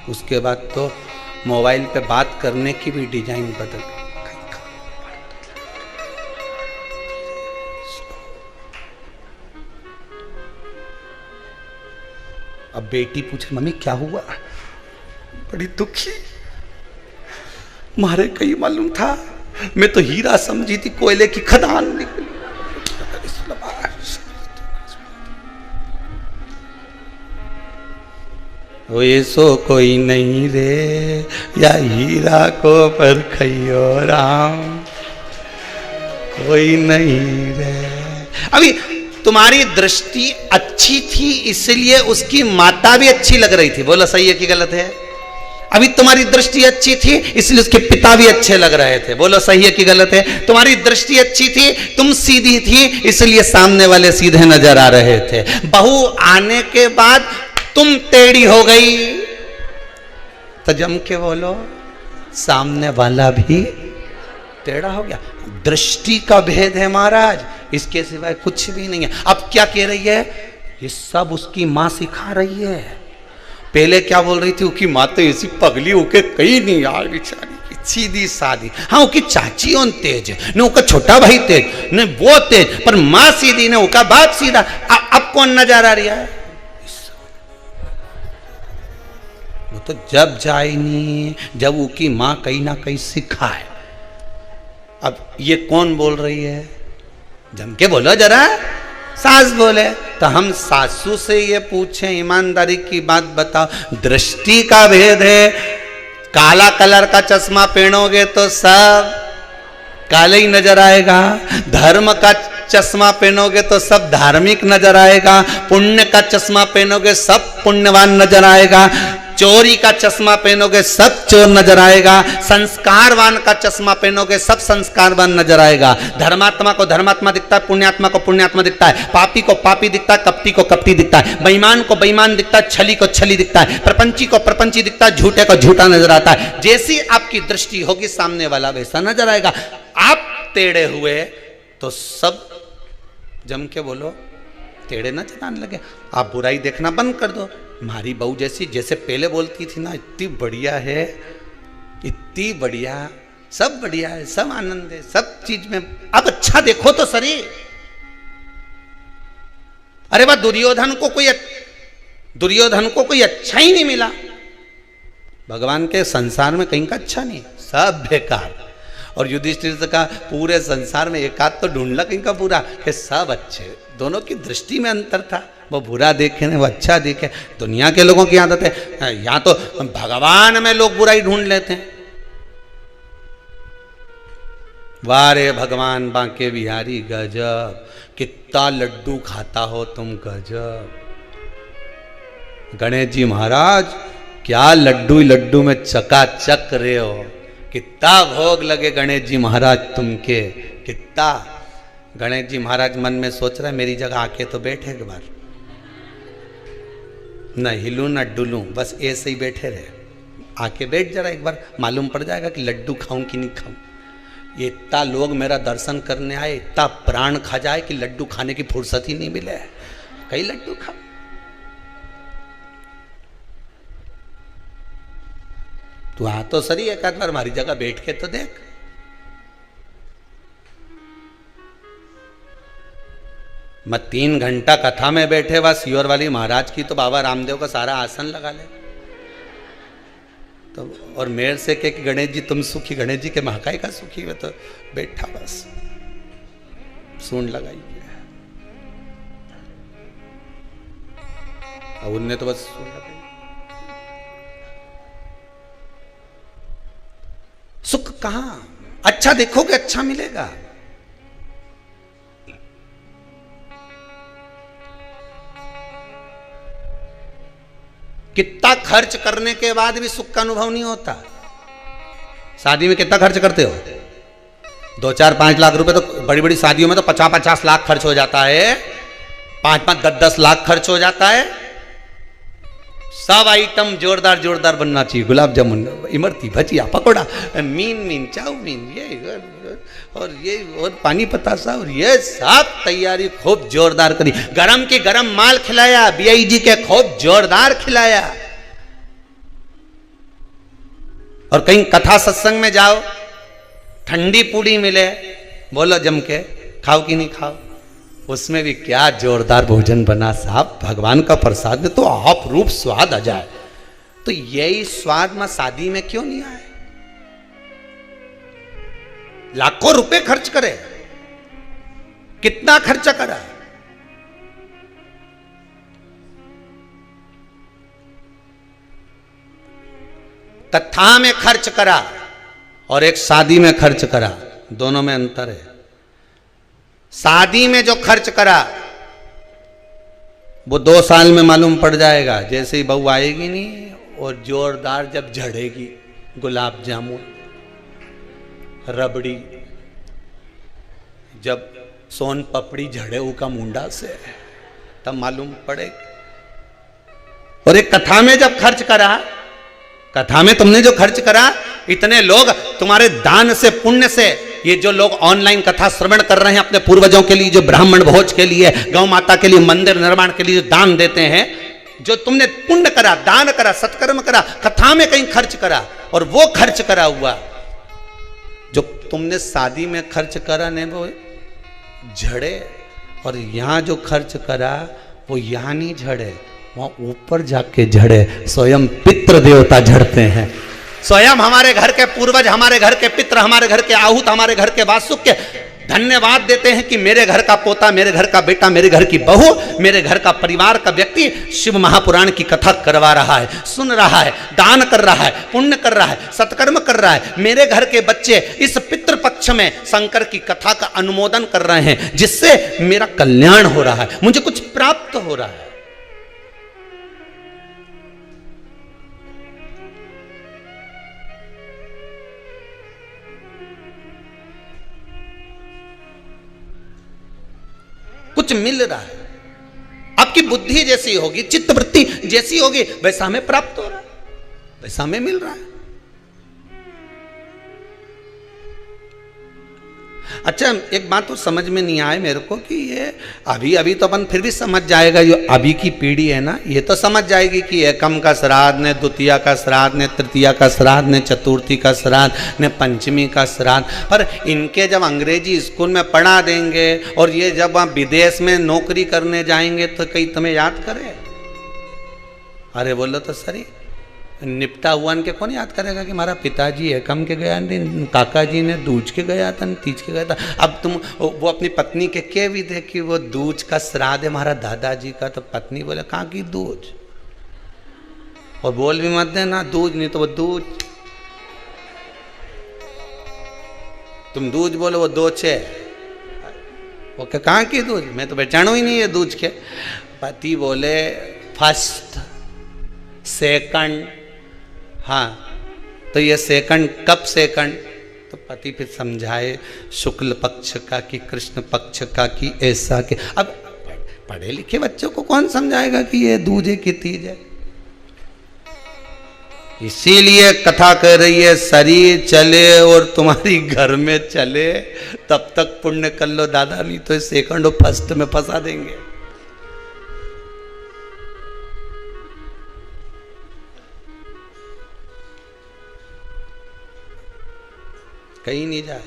उसके बाद तो मोबाइल पे बात करने की भी डिजाइन बदल। अब बेटी पूछे मम्मी क्या हुआ, बड़ी दुखी, मारे कहीं मालूम था, मैं तो हीरा समझी थी, कोयले की खदान निकली। वो ऐसो कोई नहीं रे या हीरा को परखियो राम, कोई नहीं रे। अभी तुम्हारी दृष्टि अच्छी थी इसलिए उसकी माता भी अच्छी लग रही थी, बोलो सही है कि गलत है? अभी तुम्हारी दृष्टि अच्छी थी इसलिए उसके पिता भी अच्छे लग रहे थे। बोलो सही है कि गलत है? तुम्हारी दृष्टि अच्छी थी, तुम सीधी थी, इसलिए सामने वाले सीधे नजर आ रहे थे। बहू आने के बाद तुम टेढ़ी हो गई तो जम के बोलो सामने वाला भी टेढ़ा हो गया। दृष्टि का भेद है महाराज, इसके सिवाय कुछ भी नहीं है। अब क्या कह रही है? ये सब उसकी मां सिखा रही है। पहले क्या बोल रही थी? उसकी मां तो ऐसी पगली होके कहीं नहीं यार, बेचारी सीधी सादी। हाँ, उसकी चाची on तेज है, न उसका छोटा भाई तेज, न वो तेज, पर मां सीधी, न उसका बाप सीधा। अब कौन नजर आ रहा है? वो तो जब जाए नहीं, जब उसकी मां कहीं ना कहीं सिखाए। अब ये कौन बोल रही है? जम के बोलो जरा। सास बोले तो हम सासू से ये पूछें, ईमानदारी की बात बताओ, दृष्टि का भेद है। काला कलर का चश्मा पहनोगे तो सब काले ही नजर आएगा, धर्म का चश्मा पहनोगे तो सब धार्मिक नजर आएगा, पुण्य का चश्मा पहनोगे सब पुण्यवान नजर आएगा, चोरी का चश्मा पहनोगे सब चोर नजर आएगा, संस्कारवान का चश्मा पहनोगे सब संस्कारवान नजर आएगा। धर्मात्मा को धर्मात्मा दिखता है, पुण्यात्मा को पुण्यात्मा दिखता है, पापी को पापी दिखता है, कपटी को कपटी दिखता है, बेईमान को बेईमान दिखता है, छली को छली दिखता है, प्रपंची को प्रपंची दिखता है, झूठे को झूठा नजर आता है। जैसी आपकी दृष्टि होगी सामने वाला वैसा नजर आएगा। आप टेढ़े हुए तो सब जम के बोलो टेढ़े न चलाने लगे। आप बुराई देखना बंद कर दो। हमारी बहू जैसे पहले बोलती थी ना, इतनी बढ़िया है, इतनी बढ़िया, सब बढ़िया है, सब आनंद है, सब चीज में। अब अच्छा देखो तो सही। अरे वाह, दुर्योधन को कोई अच्छा ही नहीं मिला। भगवान के संसार में कहीं का अच्छा नहीं, सब बेकार। और युधिष्ठिर से कहा पूरे संसार में एक आध तो ढूंढ ला कहीं का बुरा, कि सब अच्छे। दोनों की दृष्टि में अंतर था, वो बुरा देखे न वो अच्छा देखे। दुनिया के लोगों की आदत है, यहाँ तो भगवान में लोग बुराई ढूंढ लेते हैं। वारे भगवान बांके बिहारी गजब, कितना लड्डू खाता हो तुम गजब। गणेश जी महाराज क्या लड्डू में चकाचक रहे हो, कितना भोग लगे गणेश जी महाराज तुमके, कितना। गणेश जी महाराज मन में सोच रहे मेरी जगह आके तो बैठे एक बार, न हिलूं न डुलूं, बस ऐसे ही बैठे रहे। आके बैठ जरा एक बार, मालूम पड़ जाएगा कि लड्डू खाऊं कि नहीं खाऊं। ये इतना लोग मेरा दर्शन करने आए, इतना प्राण खा जाए कि लड्डू खाने की फुर्सत ही नहीं मिले। कई लड्डू खाओ। तू आ तो सही एक आध बार हमारी जगह बैठ के तो देख। मैं 3 घंटा कथा में बैठे हुआ सियोर वाली महाराज की तो बाबा रामदेव का सारा आसन लगा ले तो, और मेरे से कह कि गणेश जी तुम सुखी, गणेश जी के महाकाय का सुखी हुए, तो बैठा बस सूंड लगाई और उनने तो बस सूंड लगाई। सुख कहां? अच्छा देखोगे अच्छा मिलेगा। कितना खर्च करने के बाद भी सुख का अनुभव नहीं होता। शादी में कितना खर्च करते हो? 2-4-5 लाख रुपए तो बड़ी बड़ी शादियों में तो 50-50 लाख खर्च हो जाता है, 5-5, 10-10 लाख खर्च हो जाता है। सब आइटम जोरदार जोरदार बनना चाहिए, गुलाब जामुन, इमरती, भजिया, पकोड़ा, मीन चाउमीन, ये और पानी पतासा, और ये सब तैयारी खूब जोरदार करी। गरम की गरम माल खिलाया, BIG के खूब जोरदार खिलाया। और कहीं कथा सत्संग में जाओ, ठंडी पूड़ी मिले, बोलो जम के खाओ कि नहीं खाओ, उसमें भी क्या जोरदार भोजन बना साहब। भगवान का प्रसाद में तो आप रूप स्वाद आ जाए। तो यही स्वाद में शादी में क्यों नहीं आए? लाखों रुपए खर्च करे, कितना खर्चा करा। कथा में खर्च करा और एक शादी में खर्च करा, दोनों में अंतर है। शादी में जो खर्च करा वो 2 साल में मालूम पड़ जाएगा। जैसे ही बहू आएगी नहीं और जोरदार जब झड़ेगी गुलाब जामुन, रबड़ी, जब सोन पपड़ी झड़े का मुंडा से, तब मालूम पड़ेगा। और एक कथा में जब खर्च करा, कथा में तुमने जो खर्च करा, इतने लोग तुम्हारे दान से, पुण्य से, ये जो लोग ऑनलाइन कथा श्रवण कर रहे हैं अपने पूर्वजों के लिए, जो ब्राह्मण भोज के लिए, गौ माता के लिए, मंदिर निर्माण के लिए जो दान देते हैं, जो तुमने पुण्य करा, दान करा, सत्कर्म करा, कथा में कहीं खर्च करा, और वो खर्च करा हुआ जो तुमने शादी में खर्च करा ने वो झड़े, और यहां जो खर्च करा वो यहां नहीं झड़े, वहां ऊपर जाके झड़े। स्वयं पितृ देवता झड़ते हैं, स्वयं हमारे घर के पूर्वज, हमारे घर के पितृ, हमारे घर के आहूत, हमारे घर के वासुक के धन्यवाद देते हैं कि मेरे घर का पोता, मेरे घर का बेटा, मेरे घर की बहू, मेरे घर का परिवार का व्यक्ति शिव महापुराण की कथा करवा रहा है, सुन रहा है, दान कर रहा है, पुण्य कर रहा है, सत्कर्म कर रहा है। मेरे घर के बच्चे इस पितृपक्ष में शंकर की कथा का अनुमोदन कर रहे हैं, जिससे मेरा कल्याण हो रहा है, मुझे कुछ प्राप्त हो रहा है। कुछ मिल रहा है, आपकी बुद्धि जैसी होगी, चित्तवृत्ति जैसी होगी, वैसा हमें प्राप्त हो रहा है, वैसा हमें मिल रहा है। अच्छा, एक बात तो समझ में नहीं आए मेरे को कि ये अभी तो अपन फिर भी समझ जाएगा, जो अभी की पीढ़ी है ना, ये तो समझ जाएगी कि एकम का श्राद्ध, ने द्वितीया का श्राद्ध, ने तृतीया का श्राद्ध, ने चतुर्थी का श्राद्ध, ने पंचमी का श्राद्ध। पर इनके जब अंग्रेजी स्कूल में पढ़ा देंगे और ये जब वहाँ विदेश में नौकरी करने जाएंगे तो कहीं तुम्हें याद करे? अरे बोलो तो सही, निपटा हुआ के कौन याद करेगा कि हमारा पिताजी एकम के गया, काका जी ने दूज के गया था, तीज के गया था। अब तुम वो अपनी पत्नी के भी थे कि वो दूज का श्राद्ध है हमारा दादाजी का, तो पत्नी बोले कहाँ की दूज, और बोल भी मत देना दूज, नहीं तो वो दूज, तुम दूज बोलो वो दोचे, वो कहाँ की दूज, मैं तो पहचानू ही नहीं है दूज के। पति बोले फर्स्ट सेकंड, हाँ तो ये सेकंड कब सेकंड, तो पति फिर समझाए शुक्ल पक्ष का कि कृष्ण पक्ष का कि ऐसा के। अब पढ़े लिखे बच्चों को कौन समझाएगा कि ये दूज है कि तीज है। इसीलिए कथा कह रही है शरीर चले और तुम्हारी घर में चले तब तक पुण्य कर लो दादा, नहीं तो सेकंड और फर्स्ट में फंसा देंगे। कहीं नहीं जाए।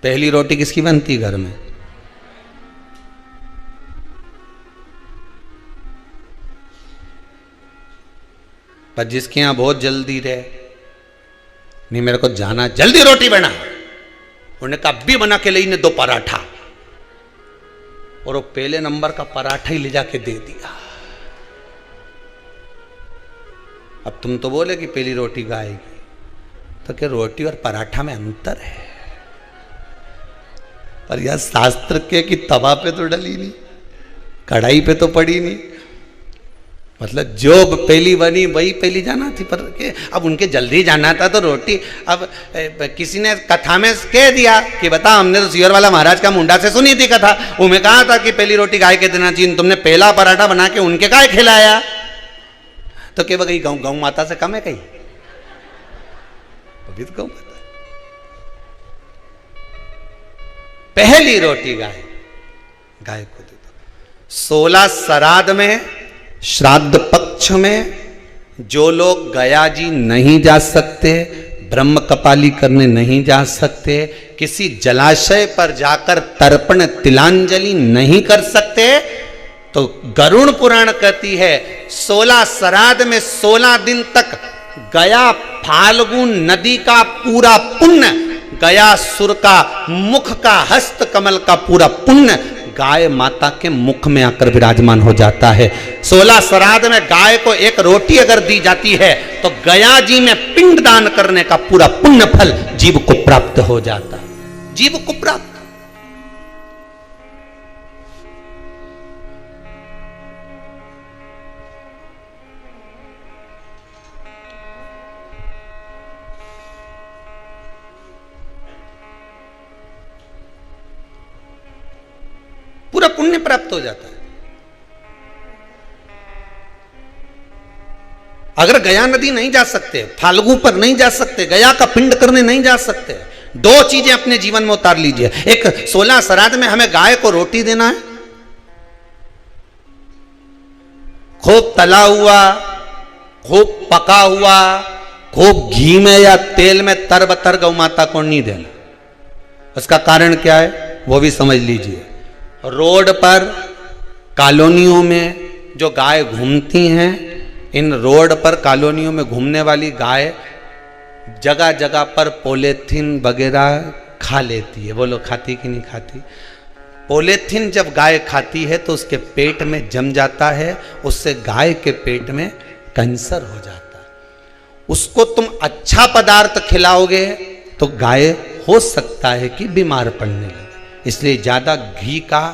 पहली रोटी किसकी बनती घर में? पर जिसके यहां बहुत जल्दी रहे, नहीं मेरे को जाना, जल्दी रोटी बना, उन्होंने कहा अभी बना के ले ने 2 पराठा, और वो पहले नंबर का पराठा ही ले जाके दे दिया। अब तुम तो बोले कि पहली रोटी गाय की, तो क्या रोटी और पराठा में अंतर है? पर यह शास्त्र के कि तवा पे तो डली नहीं, कढ़ाई पे तो पड़ी नहीं, मतलब जो पहली बनी वही पहली जाना थी। पर के अब उनके जल्दी जाना था तो रोटी, अब किसी ने कथा में कह दिया कि बता, हमने तो सियर वाला महाराज का मुंडा से सुनी थी कथा, वो में कहा था कि पहली रोटी गाय के देना चाहिए, तुमने पहला पराठा बना के उनके गाय खिलाया, तो क्या कहीं गौ माता से कम है? कहीं पवित्र गौ माता। पहली रोटी गाय को दे दो। 16 श्राद्ध में, श्राद्ध पक्ष में जो लोग गया जी नहीं जा सकते, ब्रह्म कपाली करने नहीं जा सकते, किसी जलाशय पर जाकर तर्पण तिलांजलि नहीं कर सकते, तो गरुड़ पुराण कहती है 16 श्राद्ध में 16 दिन तक गया फाल्गुन नदी का पूरा पुण्य, गया सुर का मुख का हस्त कमल का पूरा पुण्य गाय माता के मुख में आकर विराजमान हो जाता है। 16 श्राद्ध में गाय को एक रोटी अगर दी जाती है तो गया जी में पिंड दान करने का पूरा पुण्य फल जीव को प्राप्त हो जाता है, जीव को प्राप्त। पुण्य प्राप्त हो जाता है। अगर गया नदी नहीं जा सकते, फाल्गु पर नहीं जा सकते, गया का पिंड करने नहीं जा सकते, दो चीजें अपने जीवन में उतार लीजिए। एक 16 श्राद्ध में हमें गाय को रोटी देना है, खूब तला हुआ, खूब पका हुआ, खूब घी में या तेल में तरबतर गौ माता को नहीं देना। उसका कारण क्या है वो भी समझ लीजिए। रोड पर कॉलोनियों में जो गाय घूमती हैं, इन रोड पर कॉलोनियों में घूमने वाली गाय जगह जगह पर पॉलीथीन वगैरह खा लेती है। वो लोग खाती कि नहीं खाती? पॉलीथीन जब गाय खाती है तो उसके पेट में जम जाता है, उससे गाय के पेट में कैंसर हो जाता है। उसको तुम अच्छा पदार्थ खिलाओगे तो गाय हो सकता है कि बीमार पड़ने लगे। इसलिए ज़्यादा घी का,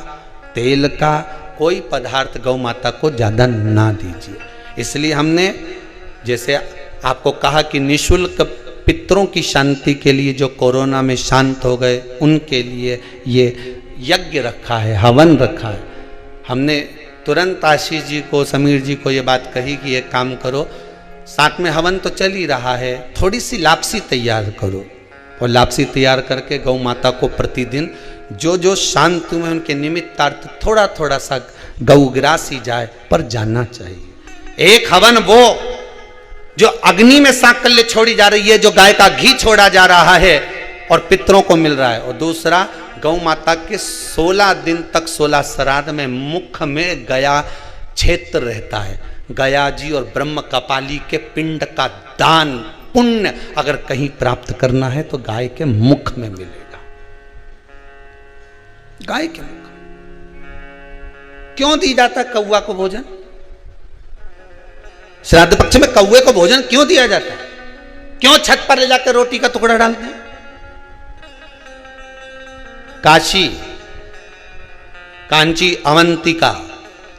तेल का कोई पदार्थ गौ माता को ज़्यादा ना दीजिए। इसलिए हमने जैसे आपको कहा कि निःशुल्क पितरों की शांति के लिए जो कोरोना में शांत हो गए उनके लिए ये यज्ञ रखा है, हवन रखा है। हमने तुरंत आशीष जी को, समीर जी को ये बात कही कि एक काम करो, साथ में हवन तो चल ही रहा है, थोड़ी सी लापसी तैयार करो और लापसी तैयार करके गौ माता को प्रतिदिन जो जो शांति में उनके निमित्तार्थ थोड़ा थोड़ा सा गौग्रासी जाए पर जाना चाहिए। एक हवन वो जो अग्नि में सांकल्य छोड़ी जा रही है, जो गाय का घी छोड़ा जा रहा है और पितरों को मिल रहा है, और दूसरा गौ माता के 16 दिन तक 16 श्राद्ध में मुख में गया क्षेत्र रहता है। गया जी और ब्रह्म कपाली के पिंड का दान पुण्य अगर कहीं प्राप्त करना है तो गाय के मुख में मिलेगा। गाय के मुख क्यों दी जाता है कौवा को भोजन? श्राद्ध पक्ष में कौवे को भोजन क्यों दिया जाता है? क्यों छत पर ले जाकर रोटी का टुकड़ा डालते हैं? काशी, कांची, अवंतिका,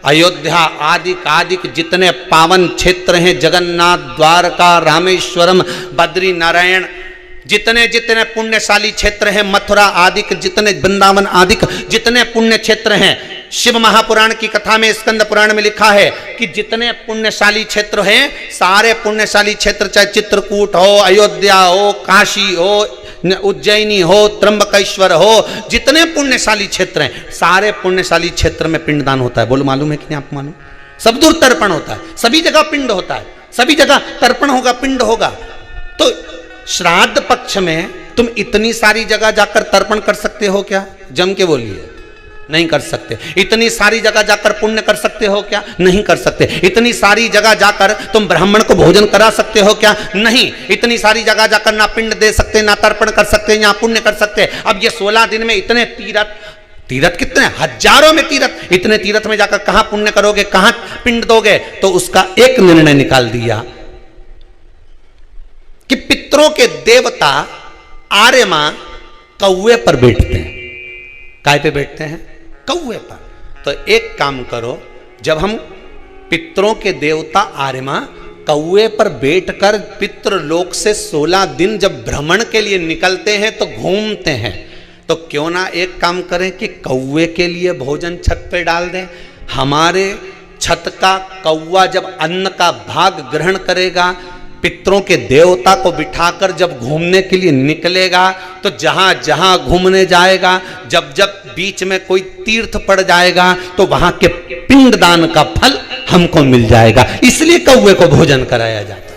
अयोध्या आदि जितने पावन क्षेत्र हैं, जगन्नाथ, द्वारका, रामेश्वरम, बद्री नारायण, जितने जितने पुण्यशाली क्षेत्र हैं, मथुरा आदि जितने, वृंदावन आदि जितने पुण्य क्षेत्र हैं, शिव महापुराण की कथा में, स्कंद पुराण में लिखा है कि जितने पुण्यशाली क्षेत्र हैं, सारे पुण्यशाली क्षेत्र, चाहे चित्रकूट हो, अयोध्या हो, काशी हो, उज्जैनी हो, त्र्यंबकेश्वर हो, जितने पुण्यशाली क्षेत्र हैं, सारे पुण्यशाली क्षेत्र में पिंडदान होता है। बोलो मालूम है कि नहीं आपको? मालूम? सब दूर तर्पण होता है, सभी जगह पिंड होता है, सभी जगह तर्पण होगा, पिंड होगा। तो श्राद्ध पक्ष में तुम इतनी सारी जगह जाकर तर्पण कर सकते हो क्या? जम के बोलिए, नहीं कर सकते। इतनी सारी जगह जाकर पुण्य कर सकते हो क्या? नहीं कर सकते। इतनी सारी जगह जाकर तुम ब्राह्मण को भोजन करा सकते हो क्या? नहीं। इतनी सारी जगह जाकर ना पिंड दे सकते, ना तर्पण कर सकते, ना पुण्य कर सकते। अब ये 16 दिन में इतने तीर्थ कितने हजारों में तीर्थ, इतने तीर्थ में जाकर कहां पुण्य करोगे, कहां पिंड दोगे? तो उसका एक निर्णय निकाल दिया कि पितरों के देवता आर्यमा कौवे पर बैठते हैं। काय पे बैठते हैं? कौवे पर। तो एक काम करो, जब हम पितरों के देवता आर्यमा कौवे पर बैठकर पितृलोक से 16 दिन जब भ्रमण के लिए निकलते हैं तो घूमते हैं, तो क्यों ना एक काम करें कि कौवे के लिए भोजन छत पे डाल दें। हमारे छत का कौवा जब अन्न का भाग ग्रहण करेगा, पितरों के देवता को बिठाकर जब घूमने के लिए निकलेगा, तो जहां जहां घूमने जाएगा, जब जब बीच में कोई तीर्थ पड़ जाएगा, तो वहां के पिंडदान का फल हमको मिल जाएगा। इसलिए कौवे को भोजन कराया जाता है।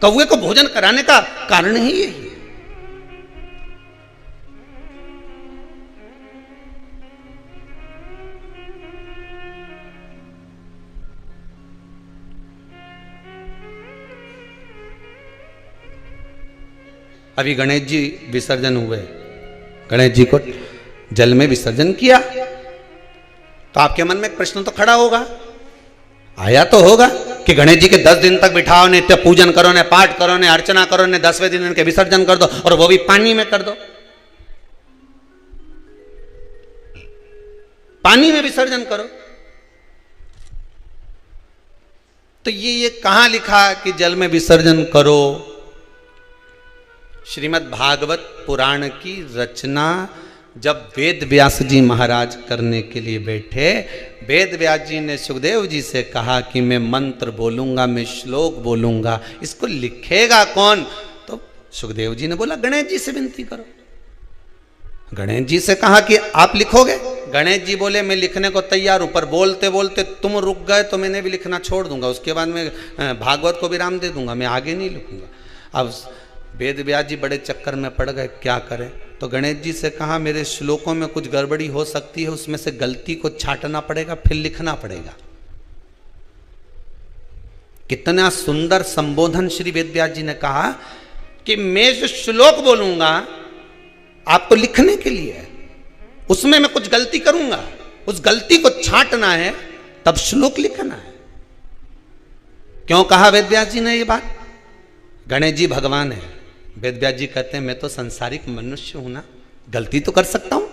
कौवे को भोजन कराने का कारण ही यही है। अभी गणेश जी विसर्जन हुए, गणेश जी को जल में विसर्जन किया, तो आपके मन में एक प्रश्न तो खड़ा होगा, आया तो होगा कि गणेश जी के 10 दिन तक बिठाओ, नित्य पूजन करो, ने पाठ करो, ने अर्चना करो, ने 10वें दिन इनके विसर्जन कर दो, और वो भी पानी में कर दो। पानी में विसर्जन करो। तो ये कहां लिखा कि जल में विसर्जन करो? श्रीमद् भागवत पुराण की रचना जब वेद व्यास जी महाराज करने के लिए बैठे, वेद व्यास जी ने सुखदेव जी से कहा कि मैं मंत्र बोलूंगा, मैं श्लोक बोलूंगा, इसको लिखेगा कौन? तो सुखदेव जी ने बोला गणेश जी से विनती करो। गणेश जी से कहा कि आप लिखोगे? गणेश जी बोले मैं लिखने को तैयार हूं, पर बोलते बोलते तुम रुक गए तो मैंने भी लिखना छोड़ दूंगा, उसके बाद मैं भागवत को विराम दे दूंगा, मैं आगे नहीं लिखूंगा। अब वेद व्यास जी बड़े चक्कर में पड़ गए, क्या करें? तो गणेश जी से कहा मेरे श्लोकों में कुछ गड़बड़ी हो सकती है, उसमें से गलती को छांटना पड़ेगा, फिर लिखना पड़ेगा। कितना सुंदर संबोधन श्री वेद व्यास जी ने कहा कि मैं जो श्लोक बोलूंगा आपको लिखने के लिए है, उसमें मैं कुछ गलती करूंगा, उस गलती को छांटना है, तब श्लोक लिखना है। क्यों कहा वेद व्यास जी ने ये बात? गणेश जी भगवान है, वेद व्यास जी कहते हैं मैं तो संसारिक मनुष्य हूं ना, गलती तो कर सकता हूं।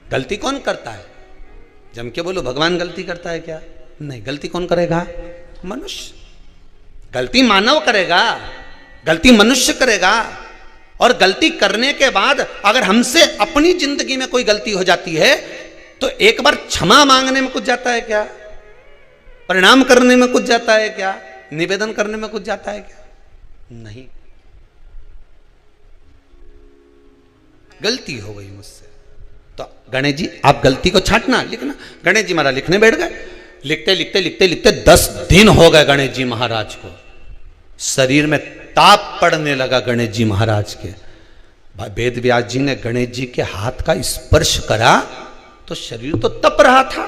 गलती कौन करता है? जम के बोलो भगवान गलती करता है क्या? नहीं, गलती कौन करेगा? मनुष्य। गलती मानव करेगा, गलती मनुष्य करेगा। और गलती करने के बाद अगर हमसे अपनी जिंदगी में कोई गलती हो जाती है तो एक बार क्षमा मांगने में कुछ जाता है क्या? प्रणाम करने में कुछ जाता है क्या? निवेदन करने में कुछ जाता है क्या? नहीं। गलती हो गई मुझसे, तो गणेश जी आप गलती को छांटना, लिखना। गणेश जी महाराज लिखने बैठ गए। लिखते लिखते लिखते लिखते 10 दिन हो गए गणेश जी महाराज को। शरीर में ताप पड़ने लगा गणेश जी महाराज के। वेद व्यास जी ने गणेश जी के हाथ का स्पर्श करा तो शरीर तो तप रहा था।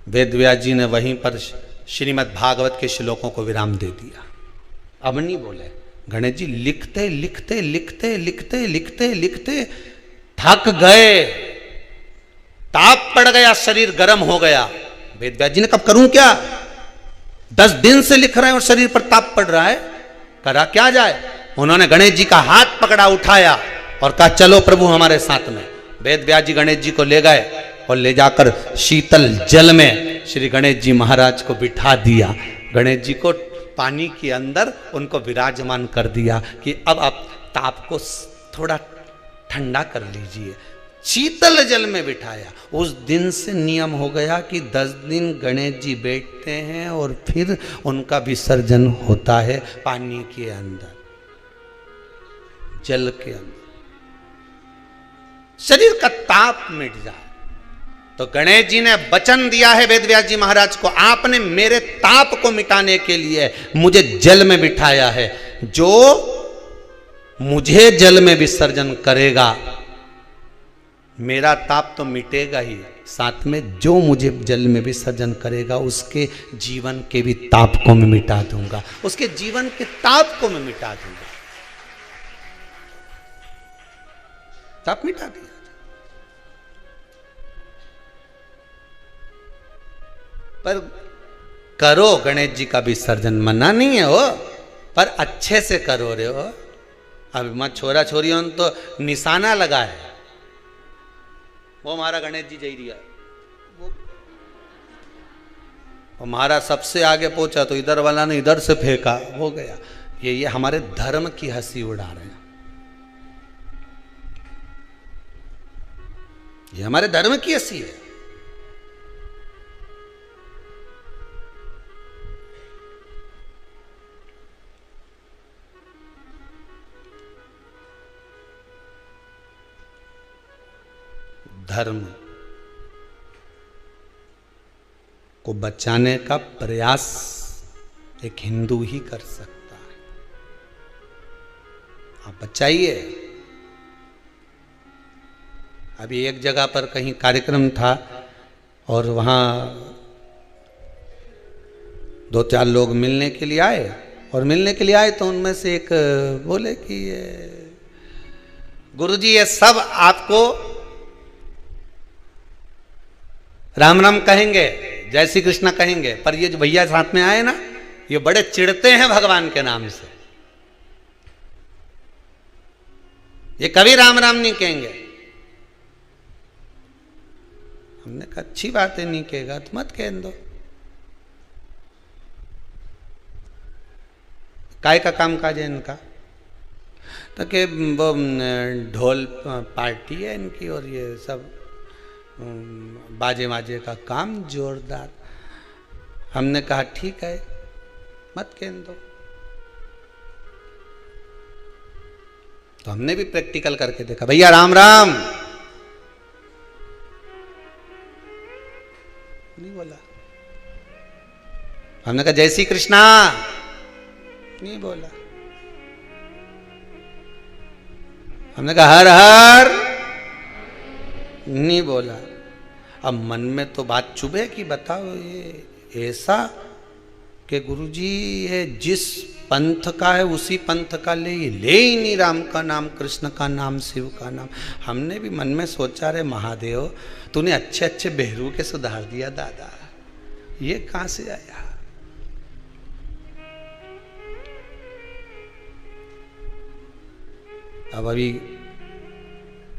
वेद व्यास जी ने वहीं पर श्रीमद् भागवत के श्लोकों को विराम दे दिया। अब नहीं बोले। गणेश जी लिखते लिखते लिखते लिखते लिखते लिखते थक गए, ताप पड़ गया, शरीर गर्म हो गया। वेद व्यास जी ने कब करूं क्या? 10 दिन से लिख रहे हैं और शरीर पर ताप पड़ रहा है, करा क्या जाए? उन्होंने गणेश जी का हाथ पकड़ा, उठाया और कहा चलो प्रभु हमारे साथ में। वेद व्यास जी गणेश जी को ले गए और ले जाकर शीतल जल में श्री गणेश जी महाराज को बिठा दिया। गणेश जी को पानी के अंदर उनको विराजमान कर दिया कि अब आप ताप को थोड़ा ठंडा कर लीजिए। शीतल जल में बिठाया। उस दिन से नियम हो गया कि 10 दिन गणेश जी बैठते हैं और फिर उनका विसर्जन होता है पानी के अंदर, जल के अंदर, शरीर का ताप मिट जाए। तो गणेश जी ने वचन दिया है वेद व्यास जी महाराज को, आपने मेरे ताप को मिटाने के लिए मुझे जल में बिठाया है। जो मुझे जल में विसर्जन करेगा मेरा ताप तो मिटेगा ही, साथ में जो मुझे जल में विसर्जन करेगा उसके जीवन के भी ताप को मैं मिटा दूंगा, उसके जीवन के ताप को मैं मिटा दूंगा। ताप मिटा दिया। पर करो गणेश जी का विसर्जन, मना नहीं है वो, पर अच्छे से करो रे हो। अब मैं छोरा छोरियों तो निशाना लगा है, वो हमारा गणेश जी जई रिया, वो हमारा सबसे आगे पहुंचा तो इधर वाला ने इधर से फेंका, हो गया। ये हमारे धर्म की हंसी उड़ा रहे हैं, ये हमारे धर्म की हंसी है। धर्म को बचाने का प्रयास एक हिंदू ही कर सकता है। आप बचाइए। अभी एक जगह पर कहीं कार्यक्रम था और वहाँ 2-4 लोग मिलने के लिए आए, और मिलने के लिए आए तो उनमें से एक बोले कि गुरुजी ये सब आपको राम राम कहेंगे, जय श्री कृष्णा कहेंगे, पर ये जो भैया साथ में आए ना ये बड़े चिढ़ते हैं भगवान के नाम से, ये कभी राम राम नहीं कहेंगे। हमने कहा अच्छी बात है, नहीं कहेगा तो मत कह दो। काय का काम काज है इनका? तो कि वो ढोल पार्टी है इनकी और ये सब बाजे माजे का काम जोरदार। हमने कहा ठीक है, मत कहने दो। तो हमने भी प्रैक्टिकल करके देखा, भैया राम राम, नहीं बोला। हमने कहा जय श्री कृष्णा, नहीं बोला। हमने कहा हर हर, नहीं बोला। अब मन में तो बात चुभे कि बताओ ये ऐसा कि गुरुजी ये जिस पंथ का है उसी पंथ का ले ही नहीं राम का नाम, कृष्ण का नाम, शिव का नाम। हमने भी मन में सोचा, रे महादेव तूने अच्छे अच्छे बहरू के सुधार दिया दादा, ये कहां से आया? अब अभी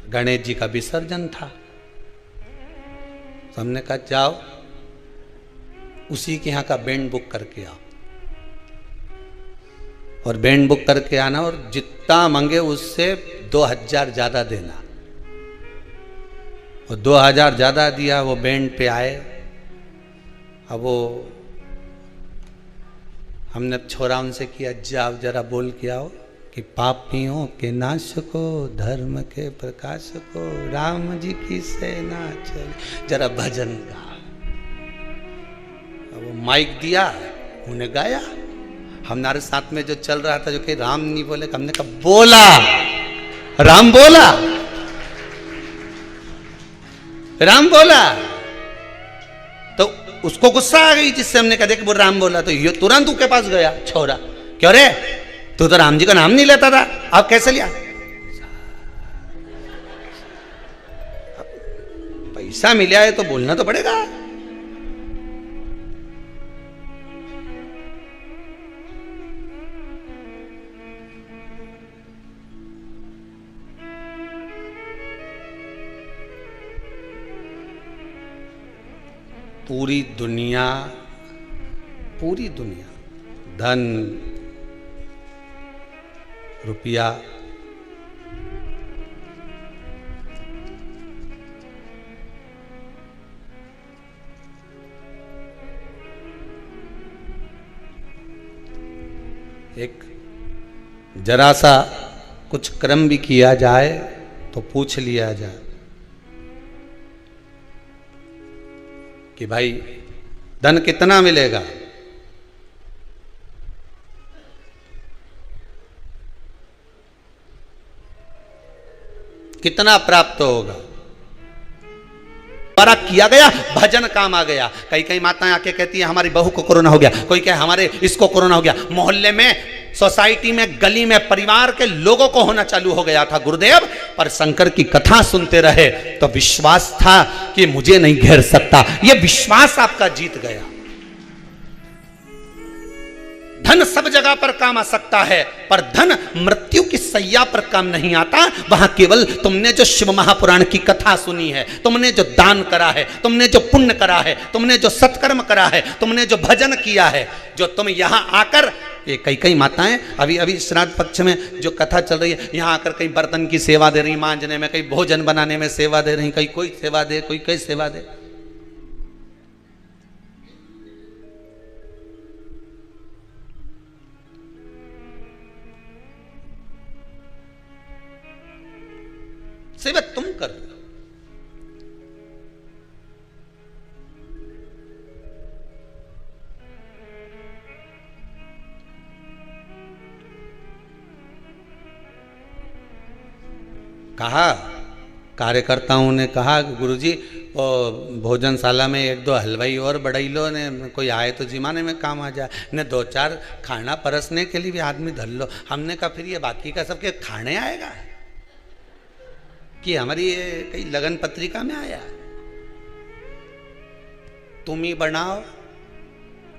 गणेश जी का विसर्जन था, तो हमने कहा जाओ उसी के यहाँ का बैंड बुक करके आओ, और बैंड बुक करके आना, और जितना मांगे उससे 2000 ज्यादा देना। और 2000 ज्यादा दिया, वो बैंड पे आए। अब वो हमने छोरा उनसे किया, जाओ जरा बोल के आओ कि पापियों के नाश को, धर्म के प्रकाश को, राम जी की सेना चली, जरा भजन गा। वो माइक दिया, उन्हें गाया। हमारे साथ में जो चल रहा था, जो कि राम नहीं बोले, हमने कहा बोला, राम बोला, राम बोला। तो उसको गुस्सा आ गई, जिससे हमने कहा देख वो राम बोला, तो ये तुरंत उसके पास गया छोरा, क्यों रे तू तो राम जी का नाम नहीं लेता था, अब कैसे लिया? पैसा मिला है तो बोलना तो पड़ेगा। पूरी दुनिया धन रुपया, एक जरा सा कुछ कर्म भी किया जाए तो पूछ लिया जाए कि भाई धन कितना मिलेगा, कितना प्राप्त होगा। द्वारा किया गया भजन काम आ गया। कई माताएं आके कहती है हमारी बहू को कोरोना हो गया, कोई कहे हमारे इसको कोरोना हो गया। मोहल्ले में, सोसाइटी में, गली में, परिवार के लोगों को होना चालू हो गया था गुरुदेव। पर शंकर की कथा सुनते रहे तो विश्वास था कि मुझे नहीं घेर सकता। यह विश्वास आपका जीत गया। धन सब जगह पर काम आ सकता है, पर धन मृत्यु की सैया पर काम नहीं आता। वहां केवल तुमने जो शिव महापुराण की कथा सुनी है, तुमने जो दान करा है, तुमने जो पुण्य करा है, तुमने जो सत्कर्म करा है, तुमने जो भजन किया है, जो तुम यहां आकर, ये कई माताएं अभी श्राद्ध पक्ष में जो कथा चल रही है, यहां आकर कई बर्तन की सेवा दे रही, मांजने में, कई भोजन बनाने में सेवा दे रही, कई कोई सेवा दे, कोई कई सेवा दे। सेवा तुम कर रहे हो। कहा कार्यकर्ताओं ने कहा गुरुजी भोजनशाला में 1-2 हलवाई और बढ़ाई लो ने, कोई आए तो जिमाने में काम आ जाए, ने 2-4 खाना परसने के लिए भी आदमी धर लो। हमने कहा फिर ये बाकी का सबके खाने आएगा कि हमारी ये कई लगन पत्रिका में आया? तुम ही बनाओ,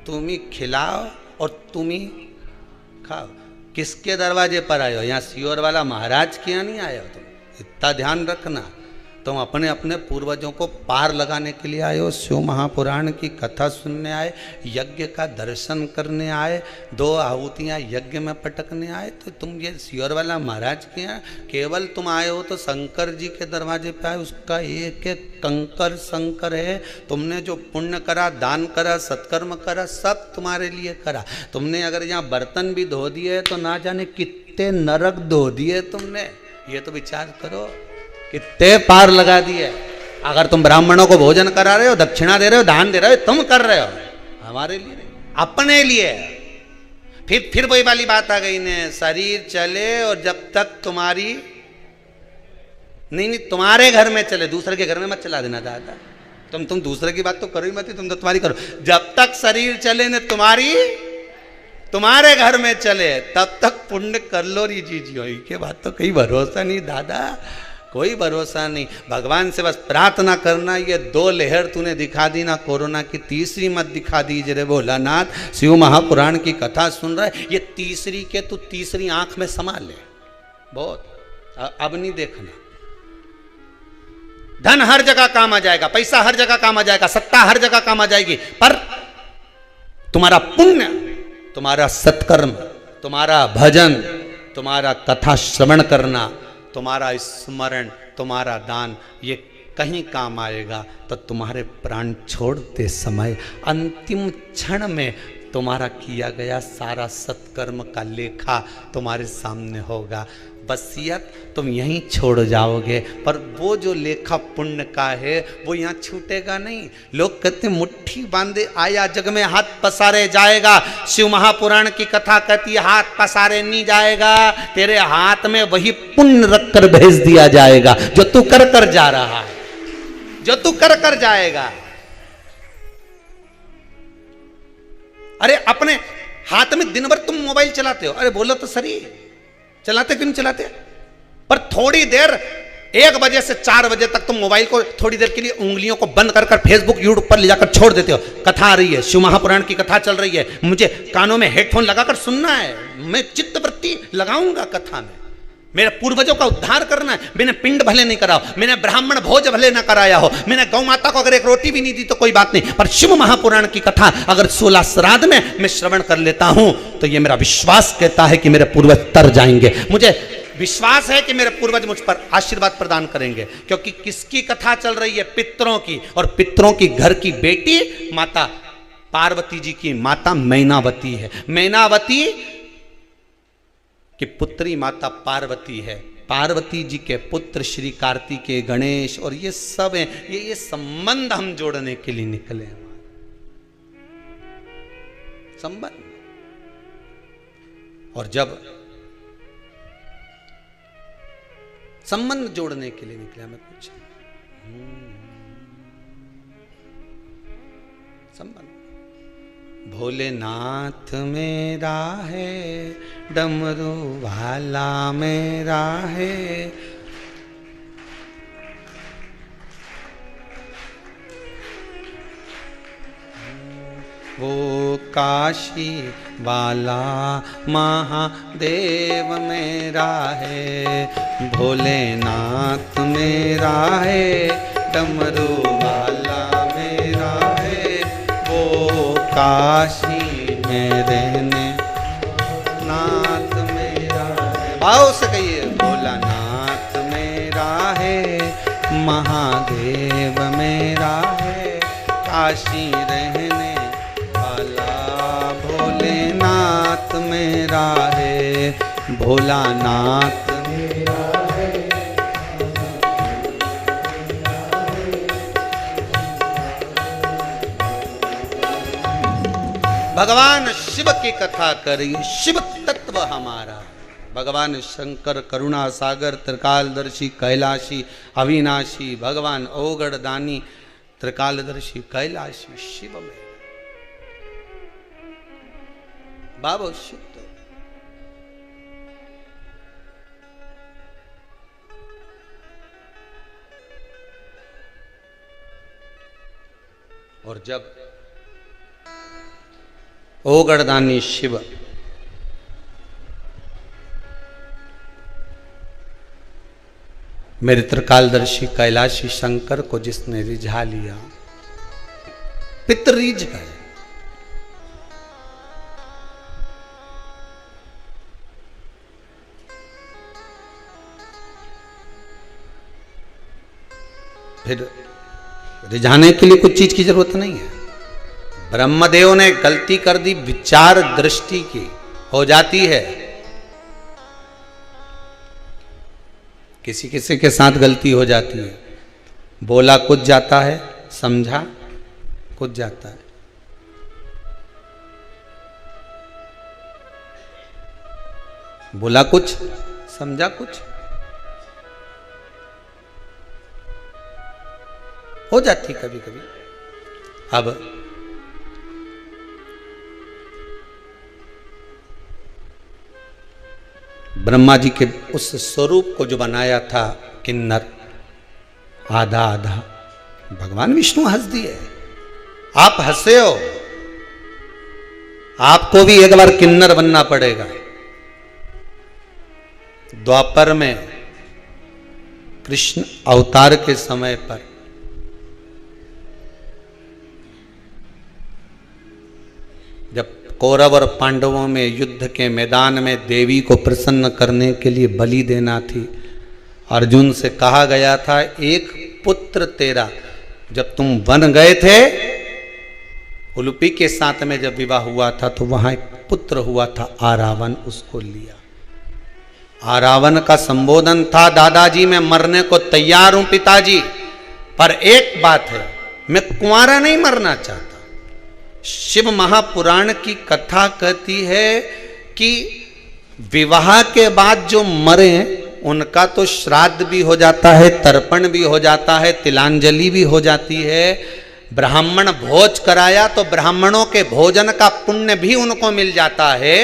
तुम ही खिलाओ और तुम ही खाओ। किसके दरवाजे पर आए हो? यहाँ सियोर वाला महाराज के यहाँ नहीं आए हो तुम, इतना ध्यान रखना। तुम अपने अपने पूर्वजों को पार लगाने के लिए आए हो, शिव महापुराण की कथा सुनने आए, यज्ञ का दर्शन करने आए, 2 आहुतियाँ यज्ञ में पटकने आए, तो तुम ये सियोरवाला महाराज के यहाँ केवल तुम आए हो तो शंकर जी के दरवाजे पे आए, उसका एक एक कंकर शंकर है। तुमने जो पुण्य करा, दान करा, सत्कर्म करा, सब तुम्हारे लिए करा। तुमने अगर यहाँ बर्तन भी धो दिए तो ना जाने कितने नरक धो दिए तुमने, ये तो विचार करो, कितने पार लगा दिए। अगर तुम ब्राह्मणों को भोजन करा रहे हो, दक्षिणा दे रहे हो, दान दे रहे हो, तुम कर रहे हो, हमारे लिए नहीं, अपने लिए। फिर वही वाली बात आ गई ने, शरीर चले और जब तक तुम्हारी नहीं तुम्हारे घर में चले, दूसरे के घर में मत चला देना दादा। तुम दूसरे की बात तो करो ही मत, तुम तो तुम्हारी करो। जब तक शरीर चले ने तुम्हारे घर में चले, तब तक पुण्य कर लो री जी के बात तो कहीं भरोसा नहीं दादा, कोई भरोसा नहीं। भगवान से बस प्रार्थना करना, ये 2 लहर तूने दिखा दी ना कोरोना की, तीसरी मत दिखा दीजिए रे भोलानाथ। शिव महापुराण की कथा सुन रहा है, ये तीसरी के तू तीसरी आंख में समा ले, बहुत अब नहीं देखना। धन हर जगह काम आ जाएगा, पैसा हर जगह काम आ जाएगा, सत्ता हर जगह काम आ जाएगी, पर तुम्हारा पुण्य, तुम्हारा सत्कर्म, तुम्हारा भजन, तुम्हारा कथा श्रवण करना, तुम्हारा स्मरण, तुम्हारा दान, ये कहीं काम आएगा। तो तुम्हारे प्राण छोड़ते समय अंतिम क्षण में तुम्हारा किया गया सारा सत्कर्म का लेखा तुम्हारे सामने होगा। वसीयत तुम यहीं छोड़ जाओगे, पर वो जो लेखा पुण्य का है वो यहाँ छूटेगा नहीं। लोग कहते मुट्ठी बांधे आया जग में हाथ पसारे जाएगा। शिव महापुराण की कथा कहती है हाथ पसारे नहीं जाएगा, तेरे हाथ में वही पुण्य रख कर भेज दिया जाएगा जो तू कर कर जा रहा है, जो तू कर कर जाएगा। अरे अपने हाथ में दिन भर तुम मोबाइल चलाते हो, अरे बोलो तो सही, चलाते क्यों नहीं चलाते? पर थोड़ी देर 1 बजे से 4 बजे तक तुम मोबाइल को थोड़ी देर के लिए उंगलियों को बंद कर फेसबुक यूट्यूब पर ले जाकर छोड़ देते हो। कथा आ रही है, शिव महापुराण की कथा चल रही है, मुझे कानों में हेडफोन लगाकर सुनना है, मैं चित्तवृत्ति लगाऊंगा कथा में, मेरे पूर्वजों का उद्धार करना है। मैंने पिंड भले नहीं कराओ, मैंने ब्राह्मण भोज भले ना कराया हो, मैंने गौ माता को अगर एक रोटी भी नहीं दी तो कोई बात नहीं, पर शिव महापुराण की कथा अगर 16 श्राद्ध में मैं श्रवण कर लेता हूं तो ये मेरा विश्वास कहता है कि मेरे पूर्वज तर जाएंगे। मुझे विश्वास है कि मेरे पूर्वज मुझ पर आशीर्वाद प्रदान करेंगे, क्योंकि किसकी कथा चल रही है? पितरों की। और पितरों की घर की बेटी माता पार्वती जी की माता मैनावती है। मैनावती कि पुत्री माता पार्वती है, पार्वती जी के पुत्र श्री कार्तिकेय, गणेश, और ये सब हैं। ये संबंध हम जोड़ने के लिए निकले हैं, संबंध। और जब संबंध जोड़ने के लिए निकले हमें कुछ संबंध। भोलेनाथ मेरा है, डमरू वाला मेरा है, वो काशी वाला महादेव मेरा है। भोलेनाथ मेरा है, डमरू वाला मेरा है, वो काशी में रहने नाथ मेरा है। भाव से कहिए, भोलानाथ मेरा है, महादेव मेरा है, काशी रहने वाला भोलेनाथ मेरा है, भोलानाथ मेरा है। भगवान शिव की कथा करिए, शिव तत्व हमारा। भगवान शंकर करुणा सागर, त्रिकालदर्शी, कैलाशी, अविनाशी, भगवान ओगढ़ दानी, त्रिकालदर्शी, कैलाशी, शिव में बाबा शुद्ध। और जब ओगढ़दानी शिव मेरे त्रिकालदर्शी कैलाशी शंकर को जिसने रिझा लिया, पितर रीझ गए। फिर रिझाने के लिए कुछ चीज की जरूरत नहीं है। ब्रह्मदेव ने गलती कर दी, विचार दृष्टि की हो जाती है। किसी किसी के साथ गलती हो जाती है, बोला कुछ जाता है, समझा कुछ जाता है। बोला कुछ, समझा कुछ, हो जाती कभी कभी। अब ब्रह्मा जी के उस स्वरूप को जो बनाया था किन्नर, आधा आधा, भगवान विष्णु हंस दिए। आप हंसे हो, आपको भी एक बार किन्नर बनना पड़ेगा। द्वापर में कृष्ण अवतार के समय पर जब कौरव और पांडवों में युद्ध के मैदान में देवी को प्रसन्न करने के लिए बलि देना थी, अर्जुन से कहा गया था एक पुत्र तेरा, जब तुम वन गए थे उलूपी के साथ में जब विवाह हुआ था तो वहां एक पुत्र हुआ था आरावन, उसको लिया। आरावन का संबोधन था, दादाजी मैं मरने को तैयार हूं पिताजी, पर एक बात है, मैं कुंवारा नहीं मरना चाहता। शिव महापुराण की कथा कहती है कि विवाह के बाद जो मरे उनका तो श्राद्ध भी हो जाता है, तर्पण भी हो जाता है, तिलांजलि भी हो जाती है। ब्राह्मण भोज कराया तो ब्राह्मणों के भोजन का पुण्य भी उनको मिल जाता है।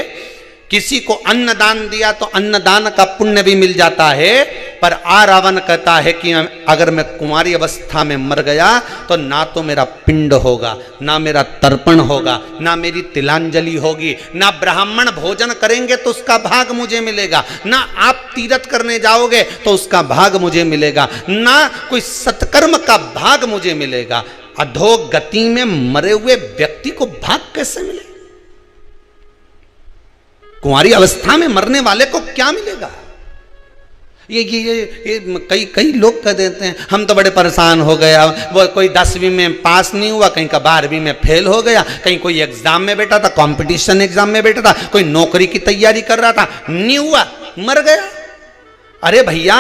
किसी को अन्नदान दिया तो अन्नदान का पुण्य भी मिल जाता है। पर रावण कहता है कि अगर मैं कुंवारी अवस्था में मर गया तो ना तो मेरा पिंड होगा, ना मेरा तर्पण होगा, ना मेरी तिलांजलि होगी, ना ब्राह्मण भोजन करेंगे तो उसका भाग मुझे मिलेगा, ना आप तीर्थ करने जाओगे तो उसका भाग मुझे मिलेगा, ना कोई सत्कर्म का भाग मुझे मिलेगा। अधोगति में मरे हुए व्यक्ति को भाग कैसे मिले? कुंवारी अवस्था में मरने वाले को क्या मिलेगा? ये कई लोग कह देते हैं हम तो बड़े परेशान हो गया, वो कोई 10वीं में पास नहीं हुआ, कहीं का 12वीं में फेल हो गया, कहीं कोई एग्जाम में बैठा था, कंपटीशन एग्जाम में बैठा था, कोई नौकरी की तैयारी कर रहा था, नहीं हुआ, मर गया। अरे भैया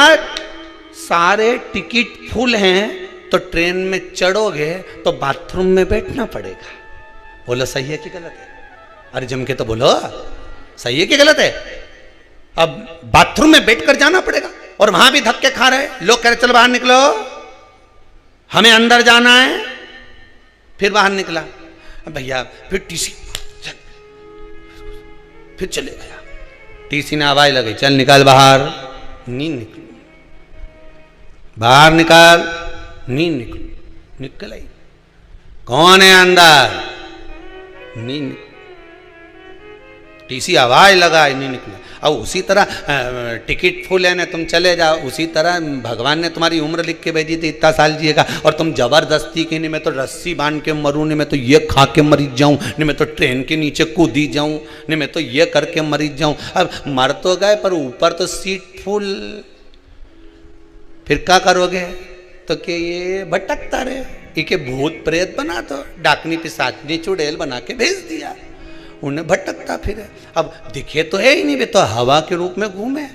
सारे टिकट फुल हैं तो ट्रेन में चढ़ोगे तो बाथरूम में बैठना पड़ेगा। बोलो सही है कि गलत है? अरे जम के तो बोलो सही है कि गलत है? अब बाथरूम में बैठकर जाना पड़ेगा और वहां भी धक्के खा रहे लोग, कह रहे चल बाहर निकलो, हमें अंदर जाना है। फिर बाहर निकला भैया, फिर टीसी, फिर चले गया, टीसी ने आवाज लगाई चल निकाल बाहर, नहीं निकल, बाहर निकाल, नहीं निकल, निकल आई, कौन है अंदर? नहीं निकल, टीसी आवाज लगा, नहीं निकला। अब उसी तरह टिकट फुल है ना, तुम चले जाओ, उसी तरह भगवान ने तुम्हारी उम्र लिख के भेजी थी इतना साल जिएगा और तुम जबरदस्ती की, नहीं मैं तो रस्सी बांध के मरूं, नहीं मैं तो ये खा के मरी जाऊं, नहीं मैं तो ट्रेन के नीचे कूदी जाऊं, नहीं मैं तो ये करके मरी जाऊं। अब मर तो गए पर ऊपर तो सीट फुल, फिर क्या करोगे? तो कि ये भटकता रहे, इके भूत प्रेत बना दो, डाकनी पिशाचनी चुड़ैल बना के भेज दिया, उन्हें भटकता फिरे। अब दिखे तो है ही नहीं, वे तो हवा के रूप में घूमे,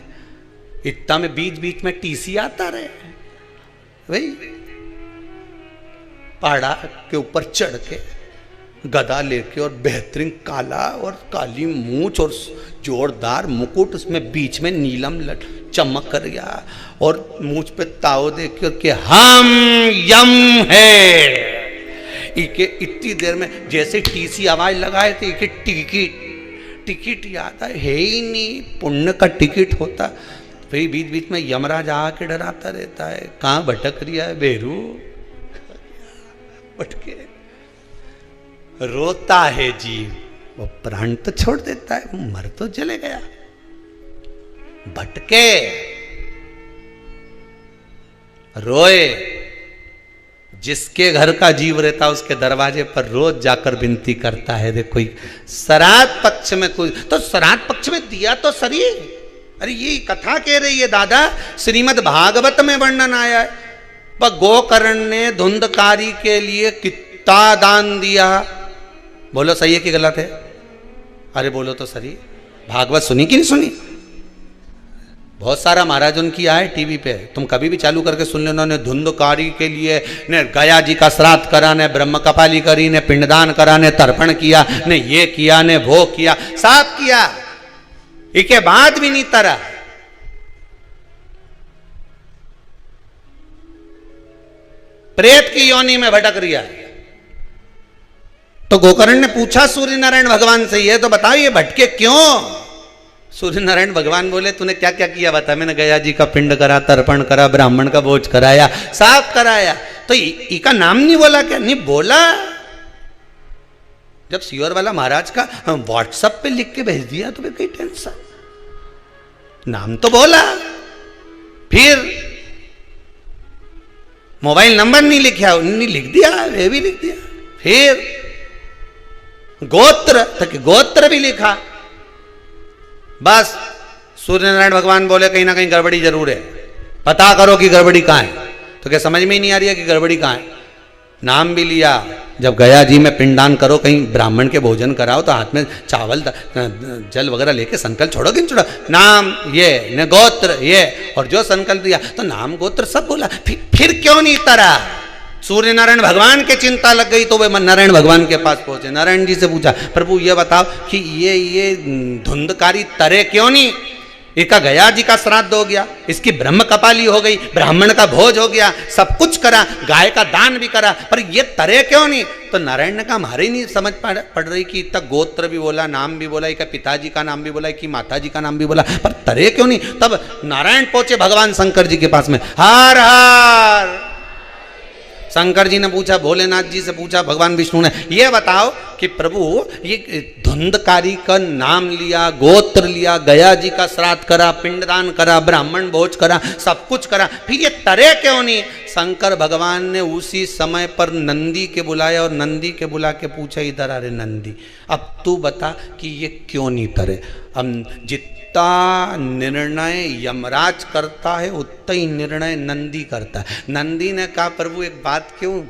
इतना में बीच बीच में टीसी आता रहे, वही पहाड़ा के ऊपर चढ़ के गदा लेके और बेहतरीन काला और काली मूंछ और जोरदार मुकुट, उसमें बीच में नीलम चमक कर गया और मूंछ पे ताव देके और के हम यम है। इके इतनी देर में जैसे टीसी आवाज लगाए थे, इके टिकट याद है ही नहीं, पुण्य का टिकट होता। फिर बीच बीच में यमराज आके डराता रहता है, कहाँ भटक रिया है बेरू, भटके रोता है जीव, वो प्राण तो छोड़ देता है, मर तो चले गया, भटके रोए, जिसके घर का जीव रहता उसके दरवाजे पर रोज जाकर विनती करता है। देखो श्राद्ध पक्ष में कोई तो श्राद्ध पक्ष में दिया तो सरी। अरे ये कथा कह रही है दादा, श्रीमद् भागवत में वर्णन आया है, पर गोकर्ण ने धुंधकारी के लिए कितना दान दिया। बोलो सही है कि गलत है? अरे बोलो तो सही। भागवत सुनी कि नहीं सुनी? बहुत सारा महाराज उनकी आए टीवी पे, तुम कभी भी चालू करके सुन लेना। ने धुंधकारी के लिए ने गया जी का श्राद्ध करा, ने ब्रह्म कपाली करी, ने पिंडदान करा, ने तर्पण किया, ने ये किया, ने वो किया, सब किया, इसके बाद भी नहीं तरा। प्रेत की योनि में भटक रिया। तो गोकर्ण ने पूछा सूर्य नारायण भगवान से, ये तो बताओ ये भटके क्यों? सूर्य नारायण भगवान बोले तूने क्या क्या किया बता। मैंने गया जी का पिंड करा, तर्पण करा, ब्राह्मण का भोज कराया, साफ कराया। तो इसका नाम नहीं बोला क्या? नहीं बोला। जब सीवर वाला महाराज का व्हाट्सएप पे लिख के भेज दिया तो फिर कोई टेंशन, नाम तो बोला। फिर मोबाइल नंबर नहीं लिखा, नहीं लिख दिया, वे भी लिख दिया। फिर गोत्र तक गोत्र भी लिखा। बस सूर्य नारायण भगवान बोले कहीं ना कहीं गड़बड़ी जरूर है, पता करो कि गड़बड़ी कहां है। तो क्या समझ में ही नहीं आ रही है कि गड़बड़ी कहां है? नाम भी लिया। जब गया जी में पिंडदान करो, कहीं ब्राह्मण के भोजन कराओ तो हाथ में चावल जल वगैरह लेके संकल्प छोड़ो कि नहीं छोड़ो? नाम ये न गोत्र ये, और जो संकल्प दिया तो नाम गोत्र सब बोला। फिर क्यों नहीं तरा? सूर्य नारायण भगवान के चिंता लग गई तो वे नारायण भगवान के पास पहुंचे। नारायण जी से पूछा, प्रभु ये बताओ कि ये धुंधकारी तरे क्यों नहीं? इसका गया जी का श्राद्ध हो गया, इसकी ब्रह्म कपाली हो गई, ब्राह्मण का भोज हो गया, सब कुछ करा, गाय का दान भी करा, पर ये तरे क्यों नहीं? तो नारायण ने कहा हमारे नहीं समझ पड़ रही कि तक गोत्र भी बोला, नाम भी बोला, इसका पिताजी का नाम भी बोला, कि माता जी का नाम भी बोला, पर तरे क्यों नहीं? तब नारायण पहुंचे भगवान शंकर जी के पास में। हार हार। शंकर जी ने पूछा, भोलेनाथ जी से पूछा, भगवान विष्णु ने, ये बताओ कि प्रभु ये धुंधकारी का नाम लिया, गोत्र लिया, गया जी का श्राद्ध करा, पिंडदान करा, ब्राह्मण भोज करा, सब कुछ करा, फिर ये तरे क्यों नहीं? शंकर भगवान ने उसी समय पर नंदी के बुलाया और नंदी के बुला के पूछा, इधर आ रे नंदी, अब तू बता कि ये क्यों नहीं तरे? हम जितना निर्णय यमराज करता है उतना ही निर्णय नंदी करता है। नंदी ने कहा प्रभु एक बात क्यों,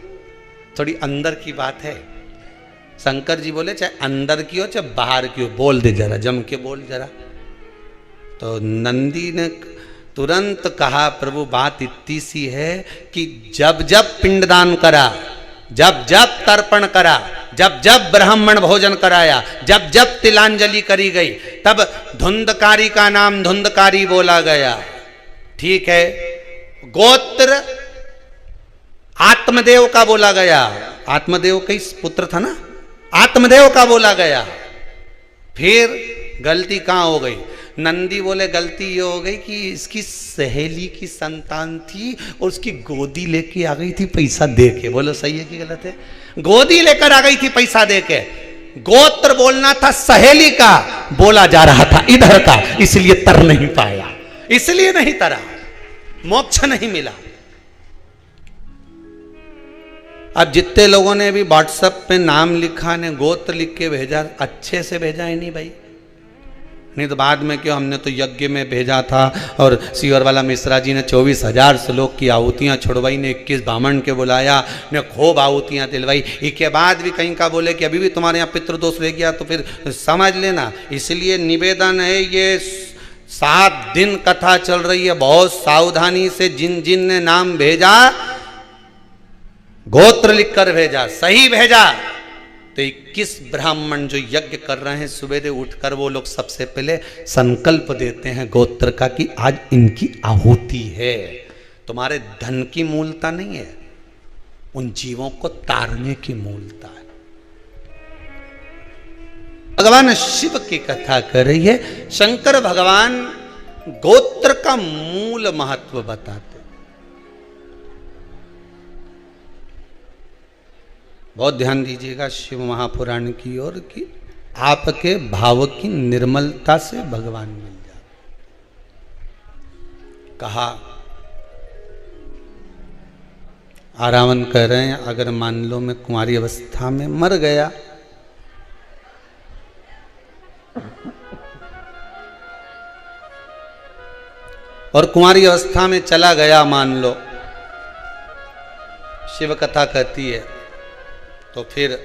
थोड़ी अंदर की बात है। शंकर जी बोले चाहे अंदर की हो चाहे बाहर की हो, बोल दे जरा, जम के बोल जरा। तो नंदी ने तुरंत कहा प्रभु बात इतनी सी है कि जब जब पिंडदान करा, जब जब तर्पण करा, जब जब ब्राह्मण भोजन कराया, जब जब तिलांजलि करी गई, तब धुंधकारी का नाम धुंधकारी बोला गया। ठीक है, गोत्र आत्मदेव का बोला गया, आत्मदेव का पुत्र था ना, आत्मदेव का बोला गया। फिर गलती कहां हो गई? नंदी बोले गलती ये हो गई कि इसकी सहेली की संतान थी और उसकी गोदी लेके आ गई थी पैसा दे के। बोलो सही है कि गलत है? गोदी लेकर आ गई थी पैसा दे के। गोत्र बोलना था सहेली का, बोला जा रहा था इधर का, इसलिए तर नहीं पाया, इसलिए नहीं तरा, मोक्ष नहीं मिला। अब जितने लोगों ने भी व्हाट्सएप पे नाम लिखा ने गोत्र लिख के भेजा, अच्छे से भेजा है नहीं भाई? नहीं तो बाद में क्यों, हमने तो यज्ञ में भेजा था और सीवर वाला मिश्रा जी ने 24,000 श्लोक की आहुतियाँ छुड़वाई, ने 21 ब्राह्मण के बुलाया, ने खूब आहुतियाँ दिलवाई। इसके बाद भी कहीं का बोले कि अभी भी तुम्हारे यहाँ पितृदोष रह गया तो फिर समझ लेना। इसलिए निवेदन है, ये 7 दिन कथा चल रही है, बहुत सावधानी से जिन जिन ने नाम भेजा, गोत्र लिखकर भेजा, सही भेजा। तो 21 ब्राह्मण जो यज्ञ कर रहे हैं, सवेरे उठकर वो लोग सबसे पहले संकल्प देते हैं गोत्र का कि आज इनकी आहुति है। तुम्हारे धन की मूलता नहीं है, उन जीवों को तारने की मूलता है। भगवान शिव की कथा कर रही है। शंकर भगवान गोत्र का मूल महत्व बताते। बहुत ध्यान दीजिएगा शिव महापुराण की ओर कि आपके भाव की निर्मलता से भगवान मिल जाते। कहा आरावन कह रहे हैं, अगर मान लो मैं कुंवारी अवस्था में मर गया, और कुंवारी अवस्था में चला गया मान लो, शिव कथा कहती है, तो फिर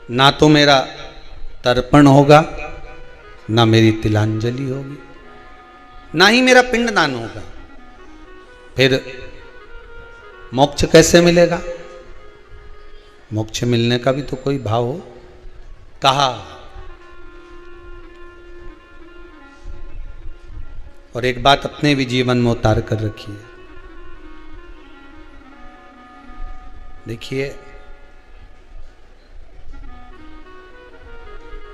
ना तो मेरा तर्पण होगा, ना मेरी तिलांजलि होगी, ना ही मेरा पिंडदान होगा। फिर मोक्ष कैसे मिलेगा? मोक्ष मिलने का भी तो कोई भाव हो। कहा, और एक बात अपने भी जीवन में उतार कर रखिए। देखिए,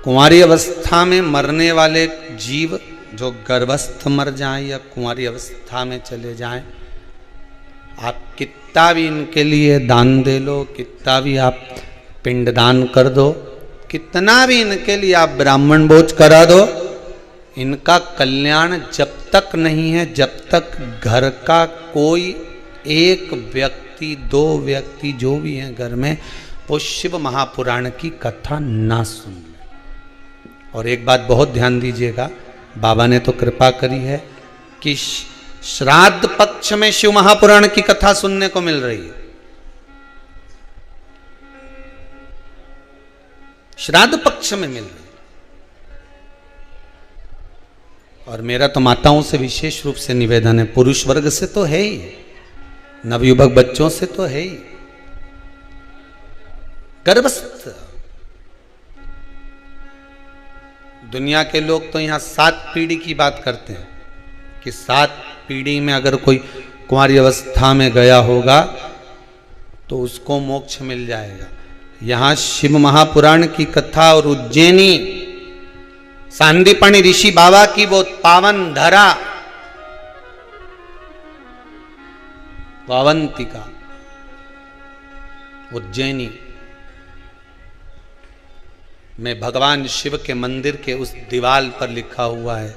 कुंवारी अवस्था में मरने वाले जीव जो गर्भस्थ मर जाएं या कुंवारी अवस्था में चले जाएं, आप कितना भी इनके लिए दान दे लो, कितना भी आप पिंडदान कर दो, कितना भी इनके लिए आप ब्राह्मण भोज करा दो, इनका कल्याण जब तक नहीं है, जब तक घर का कोई एक व्यक्ति, दो व्यक्ति जो भी हैं घर में, वो शिव महापुराण की कथा ना सुन ले। और एक बात बहुत ध्यान दीजिएगा, बाबा ने तो कृपा करी है कि श्राद्ध पक्ष में शिव महापुराण की कथा सुनने को मिल रही है। श्राद्ध पक्ष में मिल रही है। और मेरा तो माताओं से विशेष रूप से निवेदन है, पुरुष वर्ग से तो है ही, नवयुवक बच्चों से तो है ही, गर्भस्थ दुनिया के लोग तो यहां 7 पीढ़ी की बात करते हैं कि 7 पीढ़ी में अगर कोई कुंवारी अवस्था में गया होगा तो उसको मोक्ष मिल जाएगा। यहां शिव महापुराण की कथा और उज्जैनी सांदीपनी ऋषि बाबा की वो पावन धरा वावंतिका उज्जैनी में भगवान शिव के मंदिर के उस दीवाल पर लिखा हुआ है,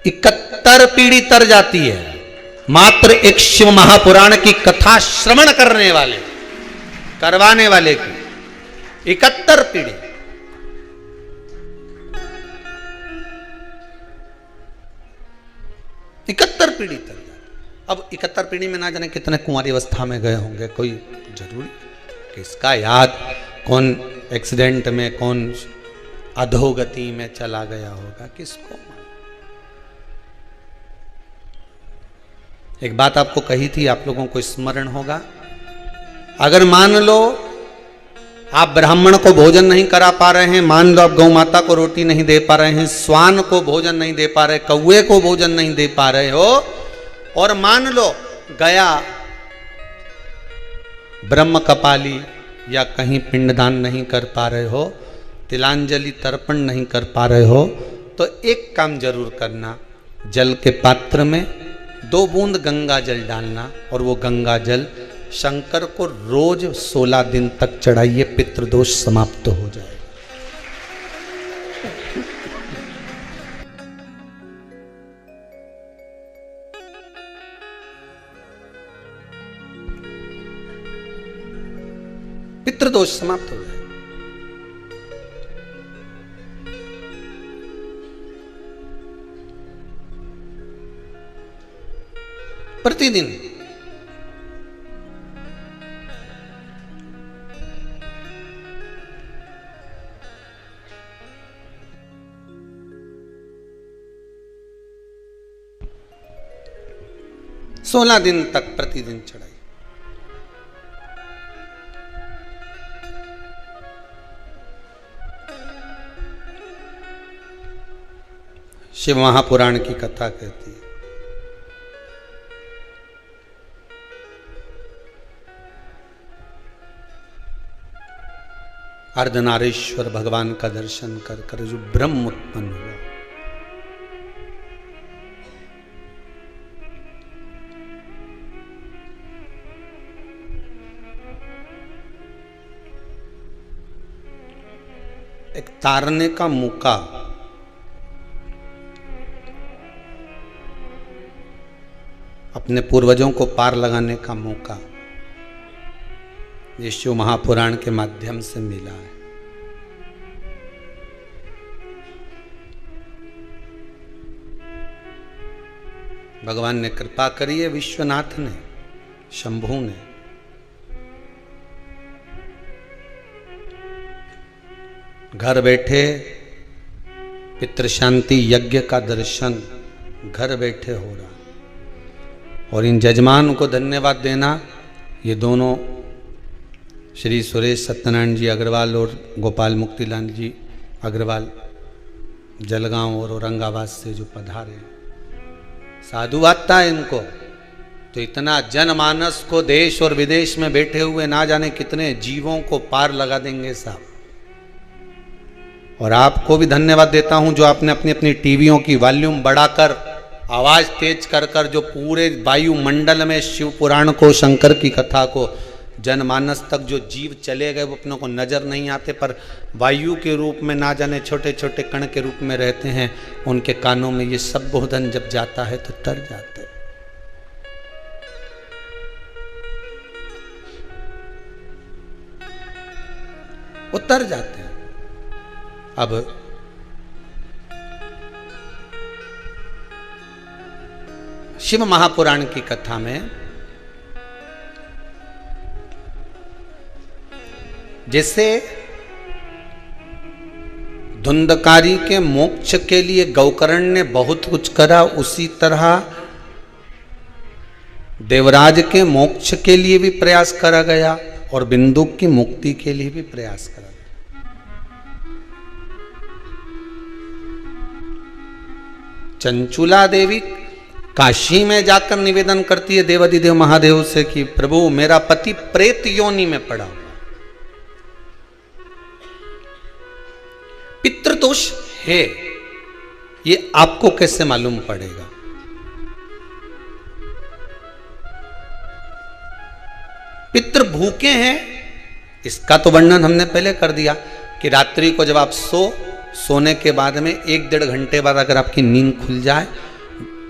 71 पीढ़ी तर जाती है मात्र एक शिव महापुराण की कथा श्रवण करने वाले, करवाने वाले की 71 पीढ़ी। इकहत्तर पीढ़ी तर जाती। अब 71 पीढ़ी में ना जाने कितने कुंवारी अवस्था में गए होंगे, कोई जरूरी किसका याद, कौन एक्सीडेंट में, कौन अधोगति में चला गया होगा, किसको। एक बात आपको कही थी, आप लोगों को स्मरण होगा, अगर मान लो आप ब्राह्मण को भोजन नहीं करा पा रहे हैं, मान लो आप गौ माता को रोटी नहीं दे पा रहे हैं, स्वान को भोजन नहीं दे पा रहे, कौवे को भोजन नहीं दे पा रहे हो, और मान लो गया ब्रह्म कपाली या कहीं पिंडदान नहीं कर पा रहे हो, तिलांजलि तर्पण नहीं कर पा रहे हो, तो एक काम जरूर करना, जल के पात्र में 2 बूंद गंगा जल डालना, और वो गंगा जल शंकर को रोज 16 दिन तक चढ़ाइए, पितृदोष समाप्त हो जाए। पितृदोष समाप्त हो जाए। प्रतिदिन सोलह दिन तक प्रतिदिन चढ़ाई। शिव महापुराण की कथा कहती है, अर्धनारीश्वर भगवान का दर्शन कर कर जो ब्रह्म उत्पन्न हुआ, एक तारने का मुका अपने पूर्वजों को पार लगाने का मौका ये शिव महापुराण के माध्यम से मिला है। भगवान ने कृपा करी है, विश्वनाथ ने, शंभू ने। घर बैठे पितृशांति यज्ञ का दर्शन घर बैठे हो रहा, और इन जजमान को धन्यवाद देना। ये दोनों श्री सुरेश सत्यनारायण जी अग्रवाल और गोपाल मुक्तिलाल जी अग्रवाल जलगांव और औरंगाबाद से जो पधारे, साधुवाद था इनको। तो इतना जनमानस को देश और विदेश में बैठे हुए ना जाने कितने जीवों को पार लगा देंगे साहब। और आपको भी धन्यवाद देता हूं जो आपने अपनी अपनी टीवियों की वॉल्यूम बढ़ाकर, आवाज तेज कर कर जो पूरे वायुमंडल में शिव पुराण को, शंकर की कथा को जनमानस तक जो जीव चले गए वो अपनों को नजर नहीं आते, पर वायु के रूप में ना जाने छोटे छोटे कण के रूप में रहते हैं, उनके कानों में ये सब बोधन जब जाता है तो तर जाते हैं। वो तर जाते हैं। अब शिव महापुराण की कथा में जैसे धुंधकारी के मोक्ष के लिए गौकर्ण ने बहुत कुछ करा, उसी तरह देवराज के मोक्ष के लिए भी प्रयास करा गया और बिंदुक की मुक्ति के लिए भी प्रयास करा गया। चंचुला देवी काशी में जाकर निवेदन करती है देवाधिदेव महादेव से कि प्रभु मेरा पति प्रेत योनि में पड़ा हुआ, पितृदोष है, ये आपको कैसे मालूम पड़ेगा? पितृ भूखे हैं, इसका तो वर्णन हमने पहले कर दिया कि रात्रि को जब आप सोने के बाद में 1-1.5 घंटे बाद अगर आपकी नींद खुल जाए,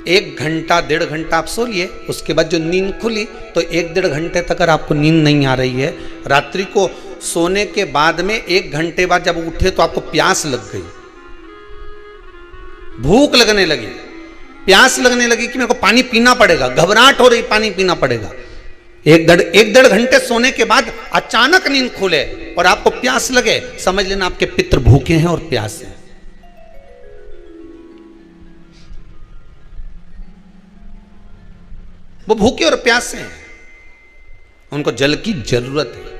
1 घंटा 1.5 घंटा आप सो लिए, उसके बाद जो नींद खुली तो 1-1.5 घंटे तक अगर आपको नींद नहीं आ रही है, रात्रि को सोने के बाद में 1 घंटे बाद जब उठे तो आपको प्यास लग गई, भूख लगने लगी, प्यास लगने लगी कि मेरे को पानी पीना पड़ेगा, घबराहट हो रही, पानी पीना पड़ेगा। 1-1.5 घंटे सोने के बाद अचानक नींद खुले और आपको प्यास लगे, समझ लेना आपके पितृ भूखे हैं और प्यास है। वो भूखे और प्यासे हैं, उनको जल की जरूरत है।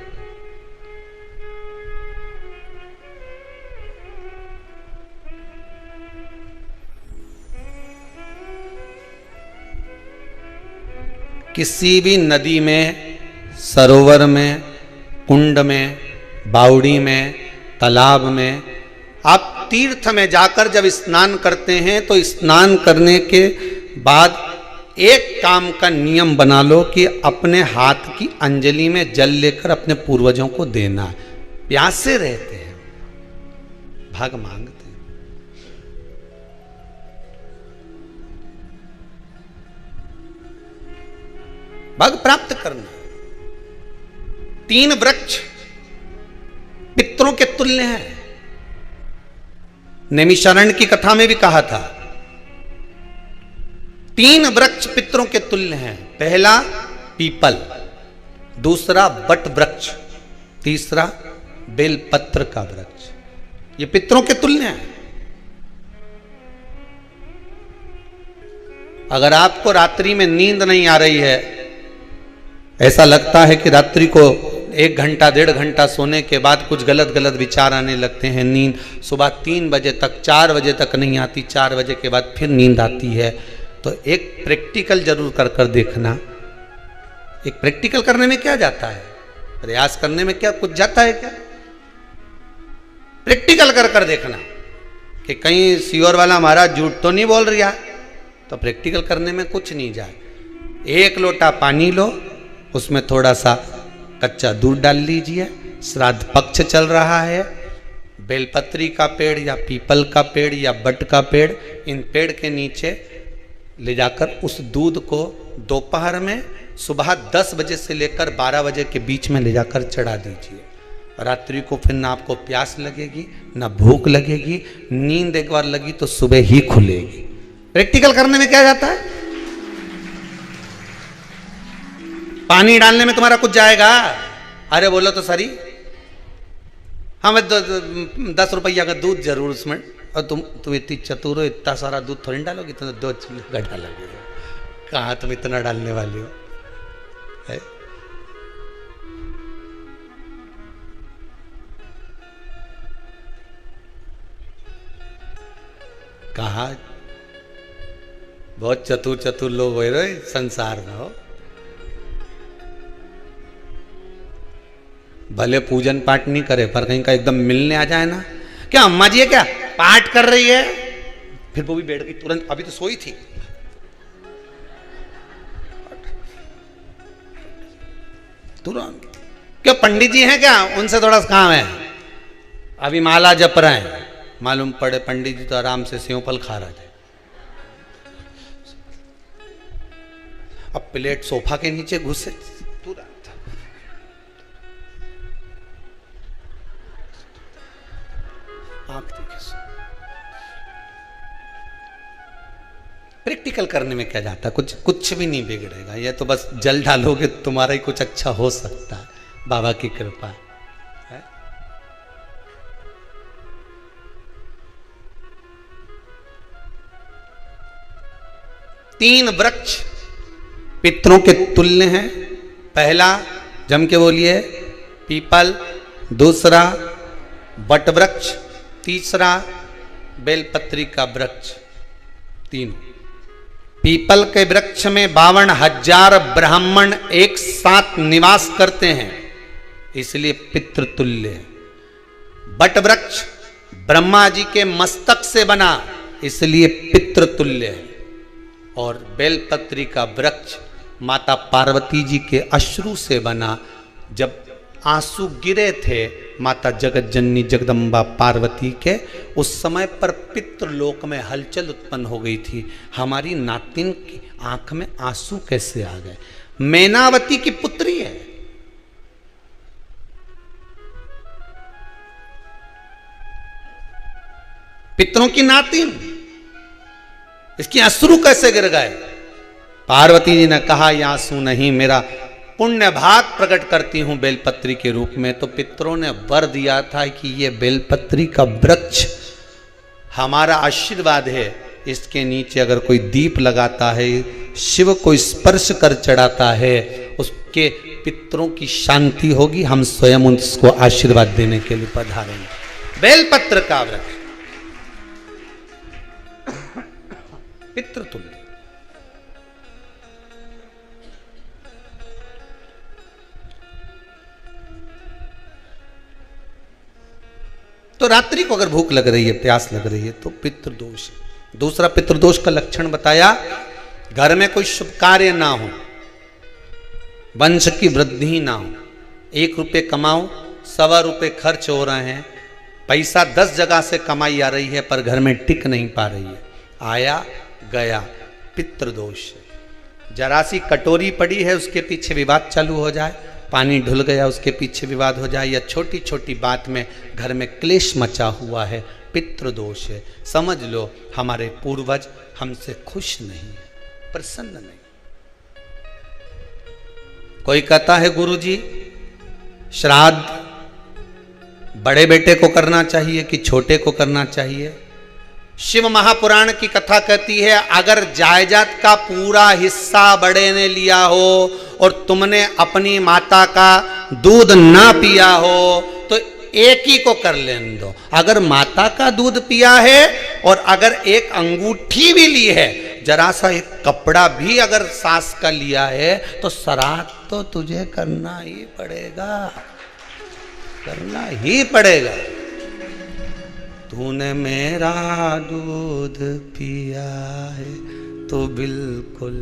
किसी भी नदी में, सरोवर में, कुंड में, बावड़ी में, तालाब में, आप तीर्थ में जाकर जब स्नान करते हैं तो स्नान करने के बाद एक काम का नियम बना लो कि अपने हाथ की अंजलि में जल लेकर अपने पूर्वजों को देना। प्यासे रहते हैं, भाग मांगते हैं। भाग प्राप्त करना। 3 वृक्ष पितरों के तुल्य हैं। नैमिषारण्य की कथा में भी कहा था 3 वृक्ष पितरों के तुल्य हैं। पहला पीपल, दूसरा बट वृक्ष, तीसरा बेलपत्र का वृक्ष। ये पितरों के तुल्य हैं। अगर आपको रात्रि में नींद नहीं आ रही है, ऐसा लगता है कि रात्रि को 1 घंटा 1.5 घंटा सोने के बाद कुछ गलत गलत विचार आने लगते हैं, नींद सुबह 3 बजे तक 4 बजे तक नहीं आती, 4 बजे के बाद फिर नींद आती है, तो एक प्रैक्टिकल जरूर कर कर देखना। एक प्रैक्टिकल करने में क्या जाता है, प्रयास करने में क्या कुछ जाता है क्या? प्रैक्टिकल कर कर देखना कि कहीं सीओर वाला महाराज झूठ तो नहीं बोल रहा, तो प्रैक्टिकल करने में कुछ नहीं जाए। 1 लोटा पानी लो, उसमें थोड़ा सा कच्चा दूध डाल लीजिए, श्राद्ध पक्ष चल रहा है, बेलपत्री का पेड़ या पीपल का पेड़ या बट का पेड़, इन पेड़ के नीचे ले जाकर उस दूध को दोपहर में सुबह 10 बजे से लेकर 12 बजे के बीच में ले जाकर चढ़ा दीजिए। रात्रि को फिर ना आपको प्यास लगेगी ना भूख लगेगी, नींद एक बार लगी तो सुबह ही खुलेगी। प्रैक्टिकल करने में क्या जाता है? पानी डालने में तुम्हारा कुछ जाएगा? अरे बोलो तो सरी, हमें 10 रुपया का दूध जरूर उसमें, और तुम इतनी चतुर हो, इतना सारा दूध थोड़ी डालोगी, तुम 2 चूल्हे का डालोगे। कहाँ तुम इतना डालने वाली हो है? कहा बहुत चतुर चतुर लोग हो रहे संसार में हो। भले पूजन पाठ नहीं करे पर कहीं का एकदम मिलने आ जाए ना, क्या अम्मा जी है क्या पाठ कर रही है, फिर वो भी बैठ गई तुरंत, अभी तो सोई थी। तुरंत क्या पंडित जी हैं क्या, उनसे थोड़ा सा काम है, अभी माला जप रहे हैं। मालूम पड़े पंडित जी तो आराम से सेव फल खा रहे थे। अब प्लेट सोफा के नीचे घुसे तुरंत। आंख देखिए। प्रैक्टिकल करने में क्या जाता है, कुछ भी नहीं बिगड़ेगा। ये तो बस जल डालोगे तुम्हारा ही कुछ अच्छा हो सकता है, बाबा की कृपा है। 3 वृक्ष पितरों के तुल्य हैं। पहला जम के बोलिए पीपल, दूसरा बट वृक्ष, तीसरा बेलपत्री का वृक्ष। तीनों पीपल के वृक्ष में 52,000 ब्राह्मण एक साथ निवास करते हैं, इसलिए पितृतुल्य है। बट वृक्ष ब्रह्मा जी के मस्तक से बना, इसलिए पितृतुल्य है। और बेलपत्री का वृक्ष माता पार्वती जी के अश्रु से बना। जब आंसू गिरे थे माता जगत जननी जगदम्बा पार्वती के, उस समय पर पितृलोक में हलचल उत्पन्न हो गई थी। हमारी नातिन की आंख में आंसू कैसे आ गए? मैनावती की पुत्री है, पितरों की नातिन, इसकी अश्रु कैसे गिर गए? पार्वती जी ने कहा ये आंसू नहीं, मेरा पुण्य भाग प्रकट करती हूं बेलपत्री के रूप में। तो पितरों ने वर दिया था कि ये बेलपत्री का वृक्ष हमारा आशीर्वाद है, इसके नीचे अगर कोई दीप लगाता है, शिव को स्पर्श कर चढ़ाता है, उसके पितरों की शांति होगी। हम स्वयं उसको आशीर्वाद देने के लिए पधारेंगे। बेलपत्र का वृक्ष पितृतुल्य। तो रात्रि को अगर भूख लग रही है, प्यास लग रही है, तो पितृदोष। दूसरा पितृदोष का लक्षण बताया, घर में कोई शुभ कार्य ना हो, वंश की वृद्धि ना हो। 1 रुपये कमाओ, 1.25 रुपये खर्च हो रहे हैं, पैसा 10 जगह से कमाई आ रही है पर घर में टिक नहीं पा रही है, आया गया, पितृदोष। जरा सी कटोरी पड़ी है उसके पीछे विवाद चालू हो जाए, पानी ढुल गया उसके पीछे विवाद हो जाए, या छोटी छोटी बात में घर में क्लेश मचा हुआ है, पितृदोष है। समझ लो हमारे पूर्वज हमसे खुश नहीं, प्रसन्न नहीं। कोई कहता है गुरुजी श्राद्ध बड़े बेटे को करना चाहिए कि छोटे को करना चाहिए? शिव महापुराण की कथा कहती है, अगर जायदाद का पूरा हिस्सा बड़े ने लिया हो और तुमने अपनी माता का दूध ना पिया हो तो एक ही को कर लेने दो। अगर माता का दूध पिया है और अगर एक अंगूठी भी ली है, जरा सा एक कपड़ा भी अगर सास का लिया है, तो श्राद्ध तो तुझे करना ही पड़ेगा, करना ही पड़ेगा। तूने मेरा दूध पिया है तो बिल्कुल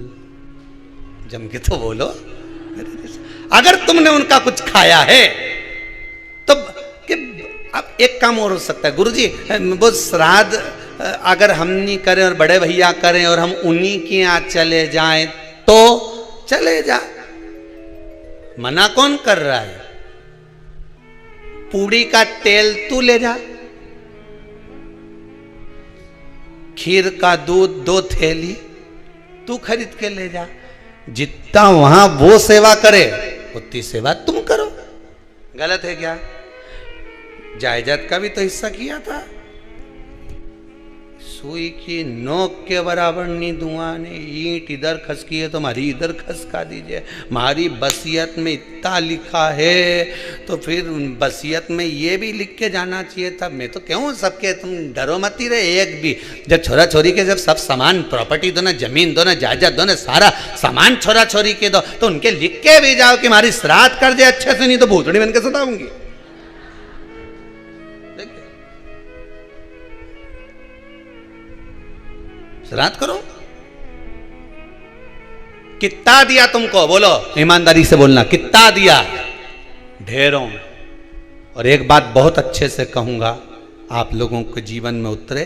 जम के तो बोलो। अगर तुमने उनका कुछ खाया है तो अब एक काम और हो सकता है, गुरुजी वो श्राद्ध अगर हम नहीं करें और बड़े भैया करें और हम उन्हीं के यहाँ चले जाएं तो चले जा, मना कौन कर रहा है? पूड़ी का तेल तू ले जा, खीर का दूध 2 थैली तू खरीद के ले जा। जितना वहां वो सेवा करे उतनी सेवा तुम करो। गलत है क्या? जायदाद का भी तो हिस्सा किया था। सुई की नोक के बराबर नहीं धुआं ने, ईंट इधर खसकी है तो हमारी इधर खसका दीजिए। हमारी बसियत में इतना लिखा है तो फिर बसियत में ये भी लिख के जाना चाहिए था। मैं तो क्यों सबके, तुम डरो मत ही रहे एक भी। जब छोरा छोरी के जब सब सामान, प्रॉपर्टी दो ना, जमीन दो ना, जायदाद दो ना, सारा सामान छोरा छोरी के दो, तो उनके लिख के भी जाओ कि हमारी श्राद्ध कर दे अच्छे से, नहीं तो भूतड़ी बन के सताऊंगी। श्राद्ध करो। कितना दिया तुमको? बोलो, ईमानदारी से बोलना, कितना दिया? ढेरों। और एक बात बहुत अच्छे से कहूंगा, आप लोगों के जीवन में उतरे।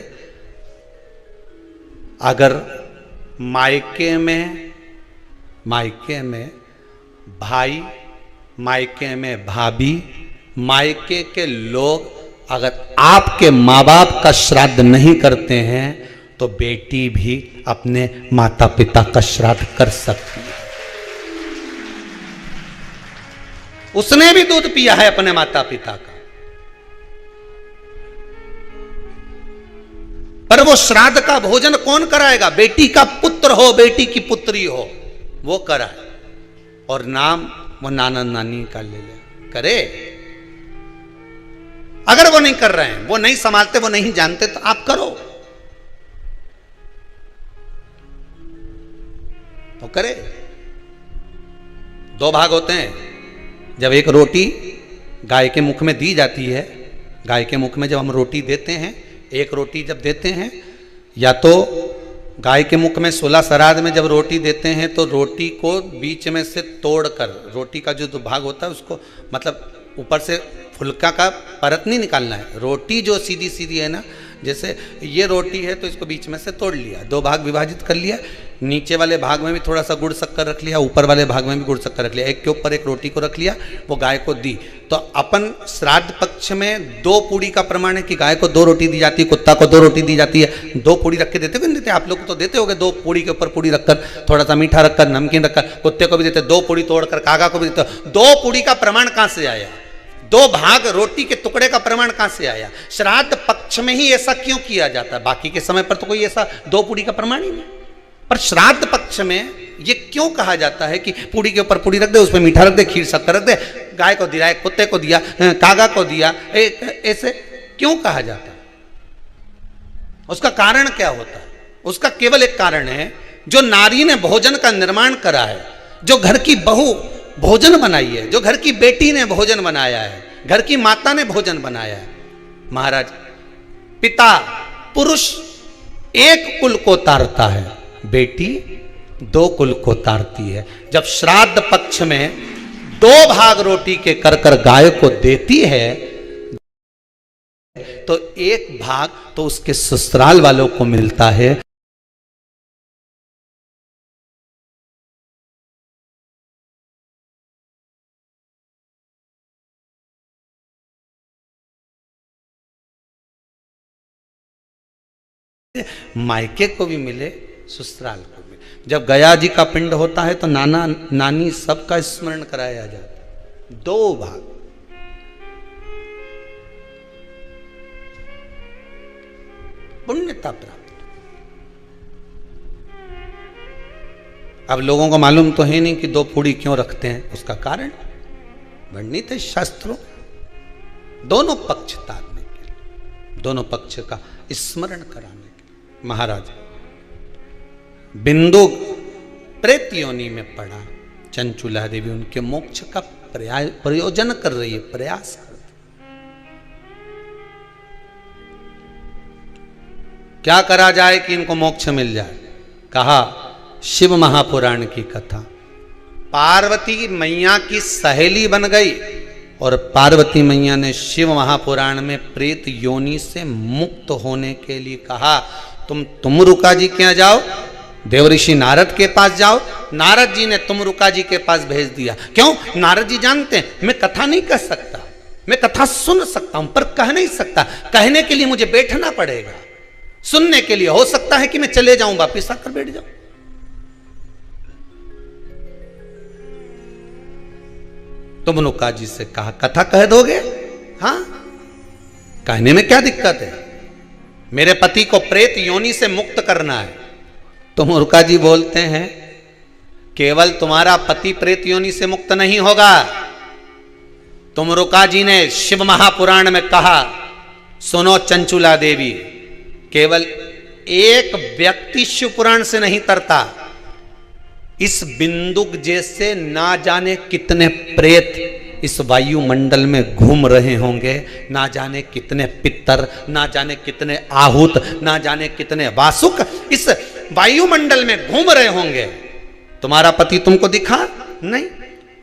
अगर मायके में भाई, मायके में भाभी, मायके के लोग अगर आपके माँ बाप का श्राद्ध नहीं करते हैं तो बेटी भी अपने माता पिता का श्राद्ध कर सकती है। उसने भी दूध पिया है अपने माता पिता का, पर वो श्राद्ध का भोजन कौन कराएगा? बेटी का पुत्र हो, बेटी की पुत्री हो, वो कराए। और नाम वो नाना नानी का ले ले करे। अगर वो नहीं कर रहे हैं, वो नहीं संभालते, वो नहीं जानते, तो आप करो तो करे। 2 भाग होते हैं। जब एक रोटी गाय के मुख में दी जाती है, गाय के मुख में जब हम रोटी देते हैं, एक रोटी जब देते हैं, या तो गाय के मुख में 16 श्राद्ध में जब रोटी देते हैं तो रोटी को बीच में से तोड़कर, रोटी का जो भाग होता है उसको, मतलब ऊपर से फुलका का परत नहीं निकालना है। रोटी जो सीधी सीधी है ना, जैसे ये रोटी है तो इसको बीच में से तोड़ लिया, 2 भाग विभाजित कर लिया, नीचे वाले भाग में भी थोड़ा सा गुड़ शक्कर रख लिया, ऊपर वाले भाग में भी गुड़ शक्कर रख लिया, एक के ऊपर एक रोटी को रख लिया, वो गाय को दी। तो अपन श्राद्ध पक्ष में 2 पूड़ी का प्रमाण है कि गाय को 2 रोटी दी जाती है, कुत्ता को 2 रोटी दी जाती है। 2 पूड़ी रख के देते हो, देते आप लोग को तो देते होगे, 2 पूड़ी के ऊपर पूड़ी रखकर, थोड़ा सा मीठा रखकर, नमकीन रखकर, कुत्ते को भी देते, 2 पूड़ी तोड़कर कागा को भी देते। 2 पूड़ी का प्रमाण कहां से आया? 2 भाग रोटी के टुकड़े का प्रमाण कहां से आया? श्राद्ध पक्ष में ही ऐसा क्यों किया जाता है? बाकी के समय पर तो कोई ऐसा 2 पूड़ी का प्रमाण ही नहीं, पर श्राद्ध पक्ष में ये क्यों कहा जाता है कि पूड़ी के ऊपर पूड़ी रख दे, उसमें मीठा रख दे, खीर शक्कर रख दे, गाय को दिया, कुत्ते को दिया, कागा को दिया, ऐसे क्यों कहा जाता है? उसका कारण क्या होता है? उसका केवल एक कारण है, जो नारी ने भोजन का निर्माण करा है, जो घर की बहू भोजन बनाई है, जो घर की बेटी ने भोजन बनाया है, घर की माता ने भोजन बनाया है। महाराज, पिता पुरुष एक कुल को तारता है, बेटी 2 कुल को तारती है। जब श्राद्ध पक्ष में 2 भाग रोटी के कर कर गाय को देती है तो 1 भाग तो उसके ससुराल वालों को मिलता है। मायके को भी मिले, ससुराल को भी। जब गया जी का पिंड होता है तो नाना नानी सबका स्मरण कराया जाता है। 2 भाग। पुण्यता प्राप्त। अब लोगों को मालूम तो है नहीं कि 2 पूड़ी क्यों रखते हैं, उसका कारण वर्णित है शास्त्रों। दोनों पक्ष तारने के लिए, दोनों पक्ष का स्मरण कराने के लिए। महाराज, बिंदु प्रेत योनि में पड़ा, चंचुला देवी उनके मोक्ष का प्रयोजन कर रही है, प्रयास कर रही। क्या करा जाए कि इनको मोक्ष मिल जाए? कहा शिव महापुराण की कथा। पार्वती मैया की सहेली बन गई और पार्वती मैया ने शिव महापुराण में प्रेत योनि से मुक्त होने के लिए कहा। तुम रुका जी के यहाँ जाओ, देवऋषि नारद के पास जाओ। नारद जी ने तुमरुका जी के पास भेज दिया। क्यों? नारद जी जानते हैं मैं कथा नहीं कर सकता, मैं कथा सुन सकता हूं पर कह नहीं सकता। कहने के लिए मुझे बैठना पड़ेगा, सुनने के लिए हो सकता है कि मैं चले जाऊं, वापिस आकर बैठ जाऊं। तुमरुका जी से कहा कथा कह दोगे? हां, कहने में क्या दिक्कत है, मेरे पति को प्रेत योनि से मुक्त करना है। तुमरुका जी बोलते हैं केवल तुम्हारा पति प्रेत योनि से मुक्त नहीं होगा। तुमरुका जी ने शिव महापुराण में कहा, सुनो चंचुला देवी, केवल एक व्यक्ति शिव पुराण से नहीं तरता, इस बिंदुक जैसे ना जाने कितने प्रेत इस वायुमंडल में घूम रहे होंगे, ना जाने कितने पितर, ना जाने कितने आहूत, ना जाने कितने वासुक इस वायुमंडल में घूम रहे होंगे। तुम्हारा पति तुमको दिखा नहीं,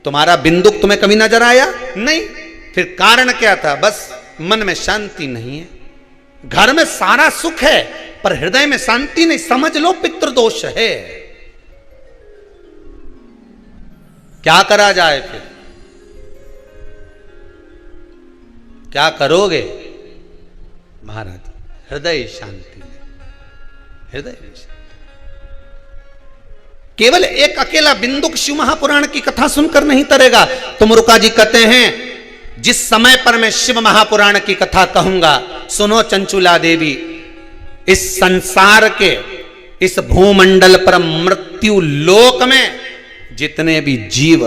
तुम्हारा बिंदुक तुम्हें कभी नजर आया नहीं, फिर कारण क्या था? बस मन में शांति नहीं है। घर में सारा सुख है पर हृदय में शांति नहीं, समझ लो पितृदोष है। क्या करा जाए? फिर क्या करोगे महाराज? हृदय शांति, हृदय शांति। केवल एक अकेला बिंदुक शिव महापुराण की कथा सुनकर नहीं तरेगा। तुमरुका जी कहते हैं जिस समय पर मैं शिव महापुराण की कथा कहूंगा, सुनो चंचुला देवी, इस संसार के इस भूमंडल पर मृत्यु लोक में जितने भी जीव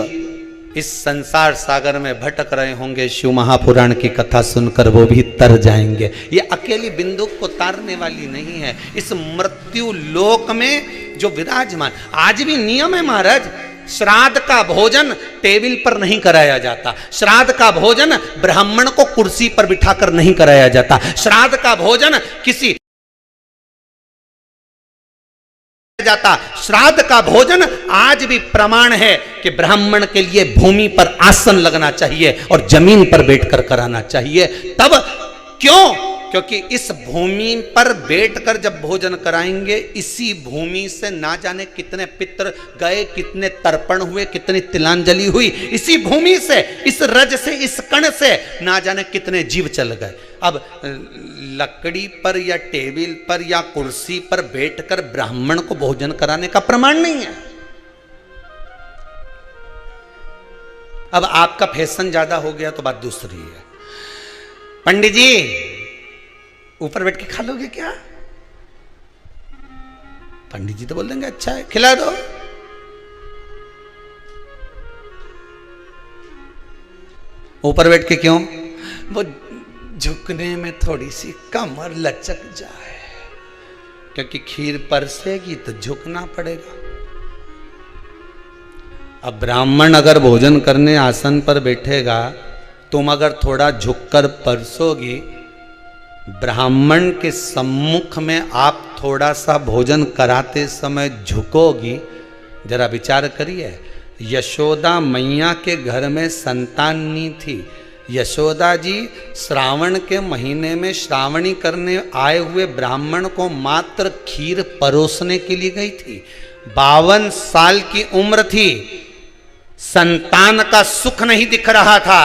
इस संसार सागर में भटक रहे होंगे, शिव महापुराण की कथा सुनकर वो भी तर जाएंगे। ये अकेली बिंदुक को तारने वाली नहीं है, इस मृत्यु लोक में जो विराजमान। आज भी नियम है महाराज, श्राद्ध का भोजन टेबल पर नहीं कराया जाता, श्राद्ध का भोजन ब्राह्मण को कुर्सी पर बिठाकर नहीं कराया जाता, श्राद्ध का भोजन किसी जाता। श्राद्ध का भोजन आज भी प्रमाण है कि ब्राह्मण के लिए भूमि पर आसन लगना चाहिए और जमीन पर बैठकर कराना चाहिए। तब क्यों? क्योंकि इस भूमि पर बैठकर जब भोजन कराएंगे, इसी भूमि से ना जाने कितने पितर गए, कितने तर्पण हुए, कितनी तिलांजलि हुई, इसी भूमि से, इस रज से, इस कण से ना जाने कितने जीव चल गए। अब लकड़ी पर या टेबल पर या कुर्सी पर बैठकर ब्राह्मण को भोजन कराने का प्रमाण नहीं है। अब आपका फैशन ज्यादा हो गया तो बात दूसरी है। पंडित जी ऊपर बैठ के खा लोगे क्या? पंडित जी तो बोल देंगे अच्छा है खिला दो। ऊपर बैठ के क्यों? वो झुकने में थोड़ी सी कमर लचक जाए, क्योंकि खीर परसेगी तो झुकना पड़ेगा। अब ब्राह्मण अगर भोजन करने आसन पर बैठेगा, तुम अगर थोड़ा झुककर परसोगी, ब्राह्मण के सम्मुख में आप थोड़ा सा भोजन कराते समय झुकोगी। जरा विचार करिए, यशोदा मैया के घर में संतान नहीं थी। यशोदा जी श्रावण के महीने में श्रावणी करने आए हुए ब्राह्मण को मात्र खीर परोसने के लिए गई थी। 52 साल की उम्र थी, संतान का सुख नहीं दिख रहा था,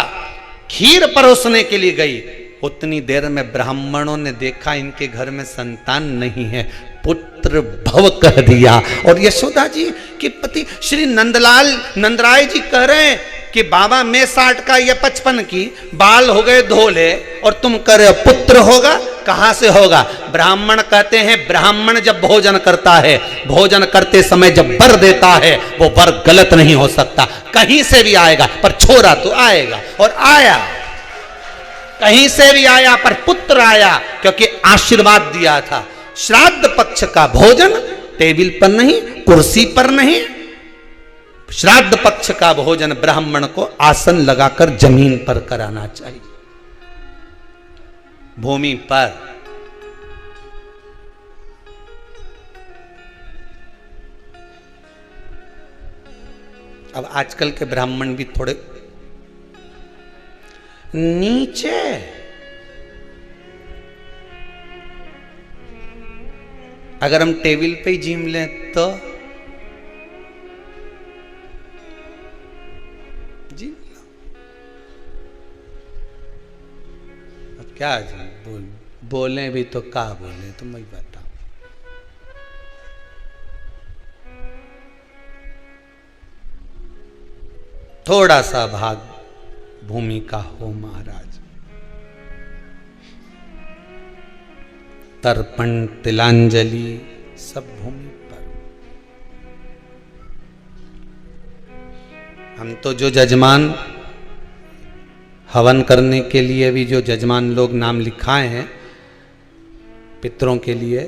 खीर परोसने के लिए गई। उतनी देर में ब्राह्मणों ने देखा इनके घर में संतान नहीं है, पुत्र भव कह दिया। और यशोदा जी के पति श्री नंदराय जी कह रहे हैं कि बाबा मैं 60 का या 55 की, बाल हो गए धोले और तुम कह रहे हो पुत्र होगा, कहां से होगा? ब्राह्मण कहते हैं ब्राह्मण जब भोजन करता है, भोजन करते समय जब वर देता है, वो वर गलत नहीं हो सकता, कहीं से भी आएगा, पर छोरा तो आएगा। और आया, कहीं से भी आया, पर पुत्र आया, क्योंकि आशीर्वाद दिया था। श्राद्ध पक्ष का भोजन टेबल पर नहीं, कुर्सी पर नहीं, श्राद्ध पक्ष का भोजन ब्राह्मण को आसन लगाकर जमीन पर कराना चाहिए, भूमि पर। अब आजकल के ब्राह्मण भी थोड़े नीचे। अगर हम टेबल पे ही जीम लें तो जी अब क्या बोले भी तो क्या बोले, तो मैं बताऊं। थोड़ा सा भाग भूमि का हो महाराज, तर्पण तिलांजलि सब भूमि पर। हम तो जो जजमान हवन करने के लिए भी जो जजमान लोग नाम लिखाए हैं पितरों के लिए,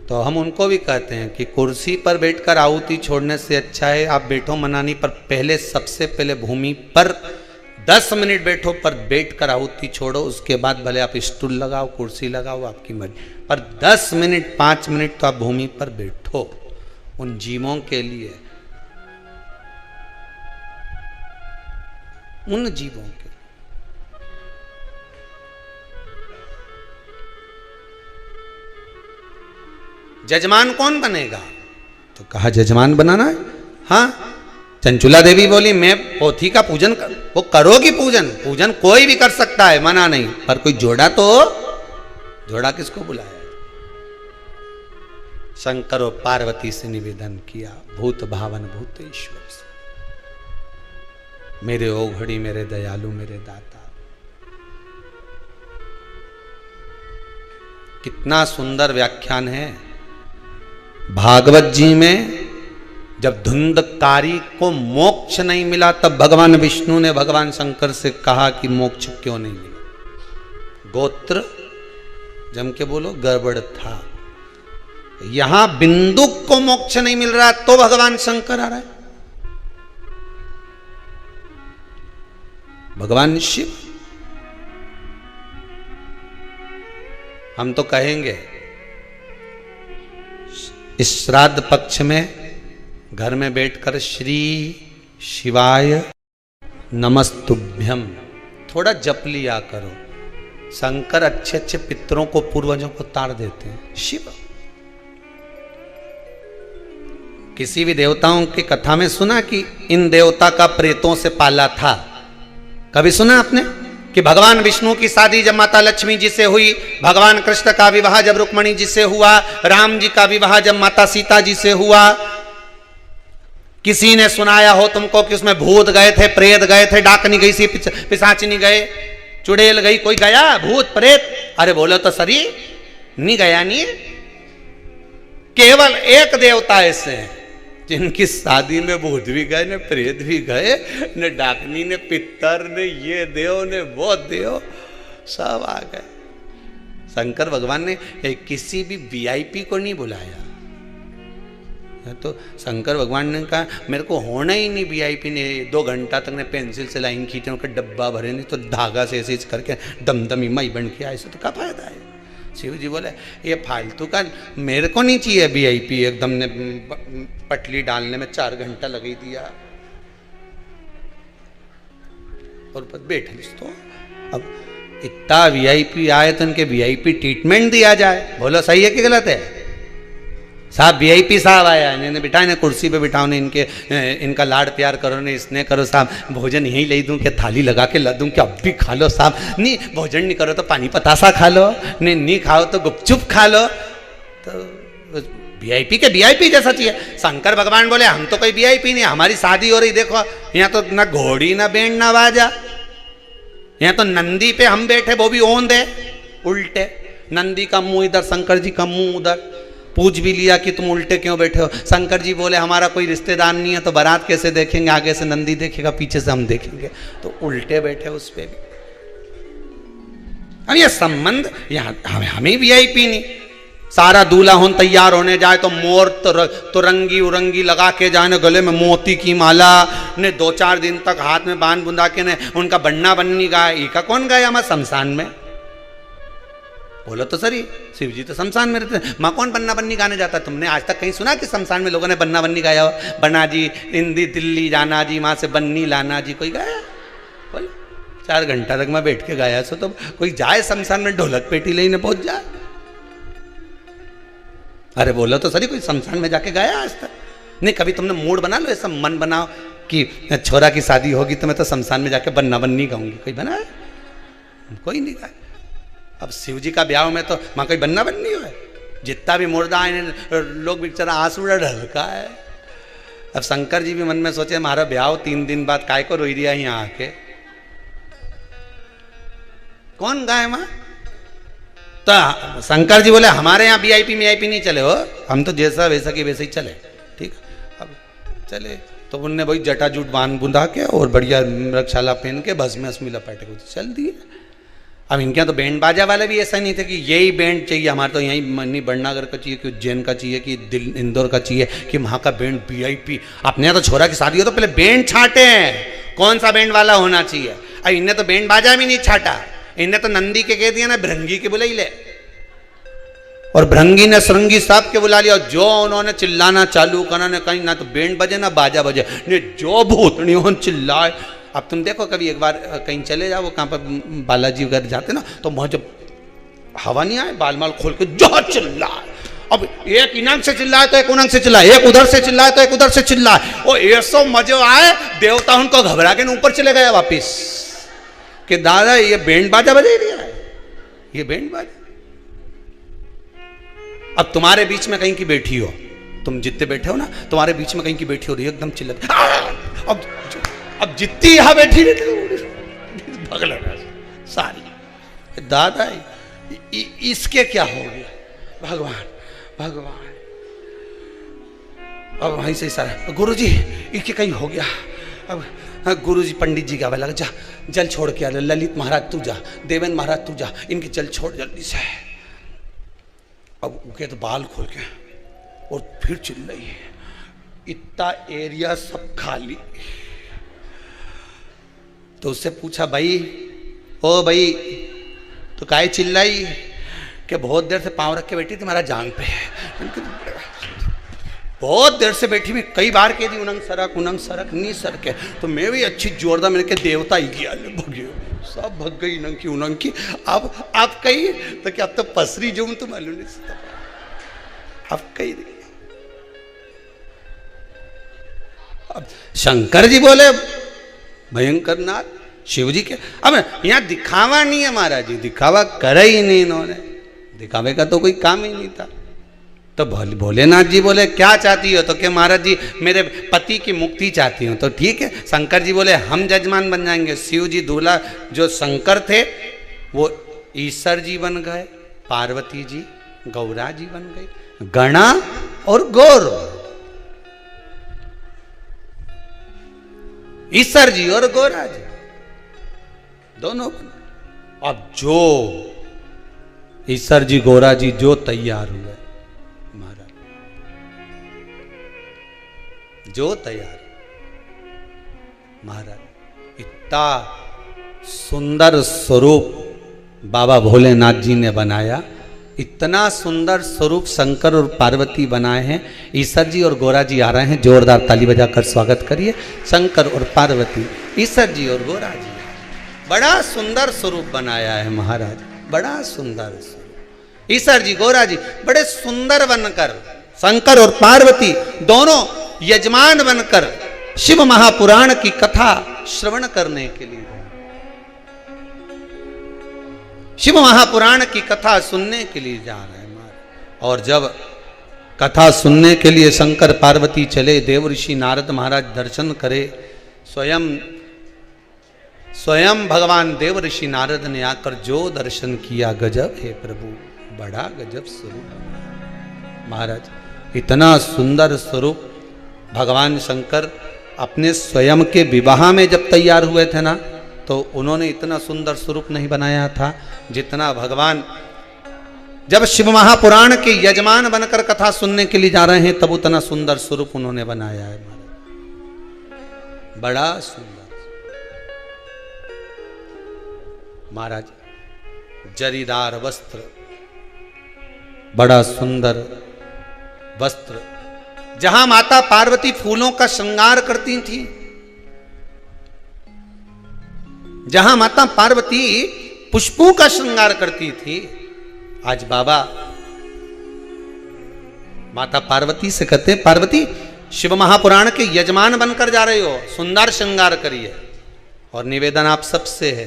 तो हम उनको भी कहते हैं कि कुर्सी पर बैठकर आहुति छोड़ने से अच्छा है आप बैठो मनानी पर, पहले सबसे पहले भूमि पर 10 मिनट बैठो, पर बैठकर आहुति छोड़ो। उसके बाद भले आप स्टूल लगाओ, कुर्सी लगाओ, आपकी मर्जी, पर 10 मिनट 5 मिनट तो आप भूमि पर बैठो उन जीवों के लिए, उन जीवों के। जजमान कौन बनेगा? तो कहा जजमान बनाना है। हाँ, चंचुला देवी बोली मैं पोथी का पूजन वो करोगी पूजन, पूजन कोई भी कर सकता है, मना नहीं, पर कोई जोड़ा तो, जोड़ा किसको बुलाया? शंकर और पार्वती से निवेदन किया, भूत भावन भूतेश्वर से, मेरे ओघड़ी, मेरे दयालु, मेरे दाता। कितना सुंदर व्याख्यान है भागवत जी में। जब धुंधकारी को मोक्ष नहीं मिला तब भगवान विष्णु ने भगवान शंकर से कहा कि मोक्ष क्यों नहीं मिला? गोत्र जम के बोलो गड़बड़ था। यहां बिंदु को मोक्ष नहीं मिल रहा तो भगवान शंकर आ रहा है, भगवान शिव। हम तो कहेंगे इस श्राद्ध पक्ष में घर में बैठकर श्री शिवाय नमस्तुभ्यम थोड़ा जप लिया करो। शंकर अच्छे अच्छे पितरों को, पूर्वजों को तार देते हैं। शिव किसी भी देवताओं की कथा में सुना कि इन देवता का प्रेतों से पाला था? कभी सुना आपने कि भगवान विष्णु की शादी जब माता लक्ष्मी जी से हुई, भगवान कृष्ण का विवाह जब रुक्मणी जी से हुआ, राम जी का विवाह जब माता सीता जी से हुआ, किसी ने सुनाया हो तुमको कि उसमें भूत गए थे, प्रेत गए थे, डाकनी गई सी, पिशाचिनी गए, चुड़ैल गई, कोई गया भूत प्रेत? अरे बोलो तो सरी, नहीं गया। नहीं, केवल एक देवता ऐसे हैं जिनकी शादी में भूत भी गए, ने प्रेत भी गए, ने डाकनी, ने पितर, ने ये देव, ने वो देव, सब आ गए। शंकर भगवान ने किसी भी वीआईपी को नहीं बुलाया। तो शंकर भगवान ने कहा मेरे को होना ही नहीं वीआईपी ने। 2 घंटा तक ने पेंसिल से लाइन खींचे, उनका डब्बा भरे, नहीं तो धागा से ऐसे करके दमदमी मई बन के आए, तो क्या फायदा है? शिव जी बोले ये फालतू का मेरे को नहीं चाहिए वीआईपी। एकदम ने पटली डालने में 4 घंटा लगा दिया और बैठे। तो अब इतना वीआईपी आए तो इनके वीआईपी ट्रीटमेंट दिया जाए। बोलो सही है कि गलत है? साहब वीआईपी साहब आया, इन्हें बिठाए, इन्हें कुर्सी पे बिठाओ, ने इनका लाड प्यार करो, ने इसने करो। साहब भोजन यहीं ले दूं क्या? थाली लगा के ला दूं क्या? अब भी खा लो साहब। नहीं भोजन नहीं करो तो पानी पतासा खा लो, नहीं खाओ तो गुपचुप खा लो। तो वीआईपी के वीआईपी जैसा चाहिए। शंकर भगवान बोले हम तो कोई वीआईपी नहीं, हमारी शादी हो रही, देखो यहाँ तो ना घोड़ी ना बैंड ना बाजा, यहाँ तो नंदी पे हम बैठे, वो भी ओंद है उल्टे। नंदी का मुंह इधर, शंकर जी का मुंह उधर। पूछ भी लिया कि तुम उल्टे क्यों बैठे हो? शंकर जी बोले हमारा कोई रिश्तेदार नहीं है तो बारात कैसे देखेंगे? आगे से नंदी देखेगा, पीछे से हम देखेंगे, तो उल्टे बैठे उस पे भी। अब ये संबंध यहाँ हमें वीआईपी नहीं। सारा दूल्हा होन तैयार होने जाए तो मोर तो रंगी उरंगी लगा के जाए, गले में मोती की माला, ने 2-4 दिन तक हाथ में बांध बुंदा के ने उनका बन्ना बन्नी गाय। का कौन गाया हमारे शमशान में? बोलो तो सही, शिव जी तो शमशान में रहते हैं, माँ कौन बन्ना बन्नी गाने जाता? तुमने आज तक कहीं सुना कि शमशान में लोगों ने बन्ना बन्नी गाया हो? बन्ना जी हिंदी दिल्ली जाना जी, वहां से बन्नी लाना जी, कोई गाया? बोलो 4 घंटा तक मैं बैठ के गाया सो, तो कोई जाए शमशान में ढोलक पेटी ले पहुंच जाए। अरे बोलो तो सही, कोई शमशान में जाके गाया आज तक? नहीं, कभी तुमने मूड बना लो, ऐसा मन बनाओ कि छोरा की शादी होगी तो मैं तो शमशान में जाके बन्ना बन्नी गाऊंगी, कोई बना है? कोई नहीं गाए। अब शिव जी का ब्याह में तो वहां कोई बन्ना बन्नी हो है, जितना भी मुर्दा आए लोग बेचारा आंसू ढलका है। अब शंकर जी भी मन में सोचे हमारा ब्याह 3 दिन बाद काय को रोई दिया यहाँ आके, कौन गाए वहां? तो शंकर जी बोले हमारे यहाँ वीआईपी नहीं चले हो, हम तो जैसा वैसा की वैसे ही चले। ठीक, अब चले तो उनने वही जटा जूट बांध बुंदा के और बढ़िया मृगशाला पहन के भस्म अस्मी लपेटे को चल दिए। अब इनके यहाँ तो बैंड बाजा वाले भी ऐसा नहीं थे कि यही बैंड चाहिए, हमारे तो यही मनी बड़नागर का चाहिए, कि उज्जैन का चाहिए, कि दिल इंदौर का चाहिए, कि वहाँ का बैंड वीआईपी। अपने यहाँ तो छोरा की शादी हो तो पहले बैंड छाटे हैं, कौन सा बैंड वाला होना चाहिए। अब इनने तो बैंड बाजा भी नहीं छाटा, इनने तो नंदी के कह दिया ना भृंगी के बुलाई ले, और भृंगी ने श्रृंगी साहब के बुला लिया। जो उन्होंने चिल्लाना चालू करा ने, कहीं ना तो बैंड बजे ना बाजा बजे, ने जो भूतनी चिल्लाए। अब तुम देखो कभी एक बार कहीं चले जाओ, कहाँ पर बालाजी वगैरह जाते ना, तो वहाँ जब हवा नहीं आए बाल माल खोल के जो चिल्लाए। अब एक इनाम से चिल्लाए तो एक उनंग से चिल्लाए, एक उधर से चिल्लाए तो एक उधर से चिल्लाए, और ऐसा मजे आए देवता उनको घबरा के ऊपर चले गए वापिस कि दादा ये बैंड बाजा बजे दिया है, ये बैंड बाजा। अब तुम्हारे बीच में कहीं की बैठी हो, तुम जितने बैठे हो ना, तुम्हारे बीच में कहीं की बैठी हो रही एकदम चिल्ला, अब जितनी यहां बैठी भगल सारी, दादा इसके क्या हो गया, भगवान भगवान। अब वहीं से सारा गुरु जी इसके कहीं हो गया। अब गुरु जी पंडित जी का लगा, जा जल छोड़ के आ, ललित महाराज तू जा, देवेंद्र महाराज तू जा, इनके जल छोड़ जल्दी से। अब उनके तो बाल खोल के और फिर चिल्लाई, इतना एरिया सब खाली। तो उससे पूछा, भाई ओ भाई तो काहे चिल्लाई? कि बहुत देर से पांव रख के बैठी थी तुम्हारा जांग पे, बहुत देर से बैठी, मैं कई बार कह दी उनंग सरक नहीं सरके, तो मैं भी अच्छी जोरदार मैंने के देवता ही किया, भगे सब भग गई उनंग की। अब आप कही तो क्या अब तो पसरी जो तो मालूम नहीं, अब कही अब शंकर जी बोले भयंकर नाथ शिव जी के। अब यहाँ दिखावा नहीं है महाराज जी, दिखावा करे ही नहीं इन्होंने, दिखावे का तो कोई काम ही नहीं था। तो भोलेनाथ जी बोले क्या चाहती हो? तो क्या महाराज जी मेरे पति की मुक्ति चाहती हूँ। तो ठीक है, शंकर जी बोले हम जजमान बन जाएंगे। शिव जी दूल्हा जो शंकर थे वो ईश्वर जी बन गए, पार्वती जी गौरा जी बन गई, गणा और गौर, ईश्वर जी और गौरा जी दोनों बन। अब जो ईश्वर जी गौरा जी जो तैयार हुए महाराज, जो तैयार महाराज, इतना सुंदर स्वरूप बाबा भोलेनाथ जी ने बनाया, इतना सुंदर स्वरूप शंकर और पार्वती बनाए हैं। ईश्वर जी और गौरा जी आ रहे हैं, जोरदार ताली बजाकर स्वागत करिए। शंकर और पार्वती, ईश्वर जी और गौरा जी, बड़ा सुंदर स्वरूप बनाया है महाराज, बड़ा सुंदर स्वरूप। ईश्वर जी गौरा जी बड़े सुंदर बनकर, शंकर और पार्वती दोनों यजमान बनकर शिव महापुराण की कथा श्रवण करने के लिए, शिव महापुराण की कथा सुनने के लिए जा रहे हैं। और जब कथा सुनने के लिए शंकर पार्वती चले, देव ऋषि नारद महाराज दर्शन करे, स्वयं भगवान देव ऋषि नारद ने आकर जो दर्शन किया, गजब है प्रभु, बड़ा गजब स्वरूप महाराज। इतना सुंदर स्वरूप भगवान शंकर अपने स्वयं के विवाह में जब तैयार हुए थे ना, तो उन्होंने इतना सुंदर स्वरूप नहीं बनाया था जितना भगवान जब शिव महापुराण के यजमान बनकर कथा सुनने के लिए जा रहे हैं तब उतना सुंदर स्वरूप उन्होंने बनाया है महाराज, बड़ा सुंदर महाराज। जरीदार वस्त्र, बड़ा सुंदर वस्त्र, जहां माता पार्वती फूलों का श्रृंगार करती थी, जहां माता पार्वती पुष्पों का श्रृंगार करती थी, आज बाबा माता पार्वती से कहते, पार्वती शिव महापुराण के यजमान बनकर जा रहे हो, सुंदर श्रृंगार करिए। और निवेदन आप सबसे है,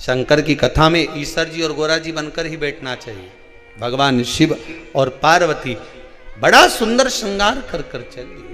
शंकर की कथा में ईश्वर जी और गोरा जी बनकर ही बैठना चाहिए। भगवान शिव और पार्वती बड़ा सुंदर श्रृंगार कर चलिए।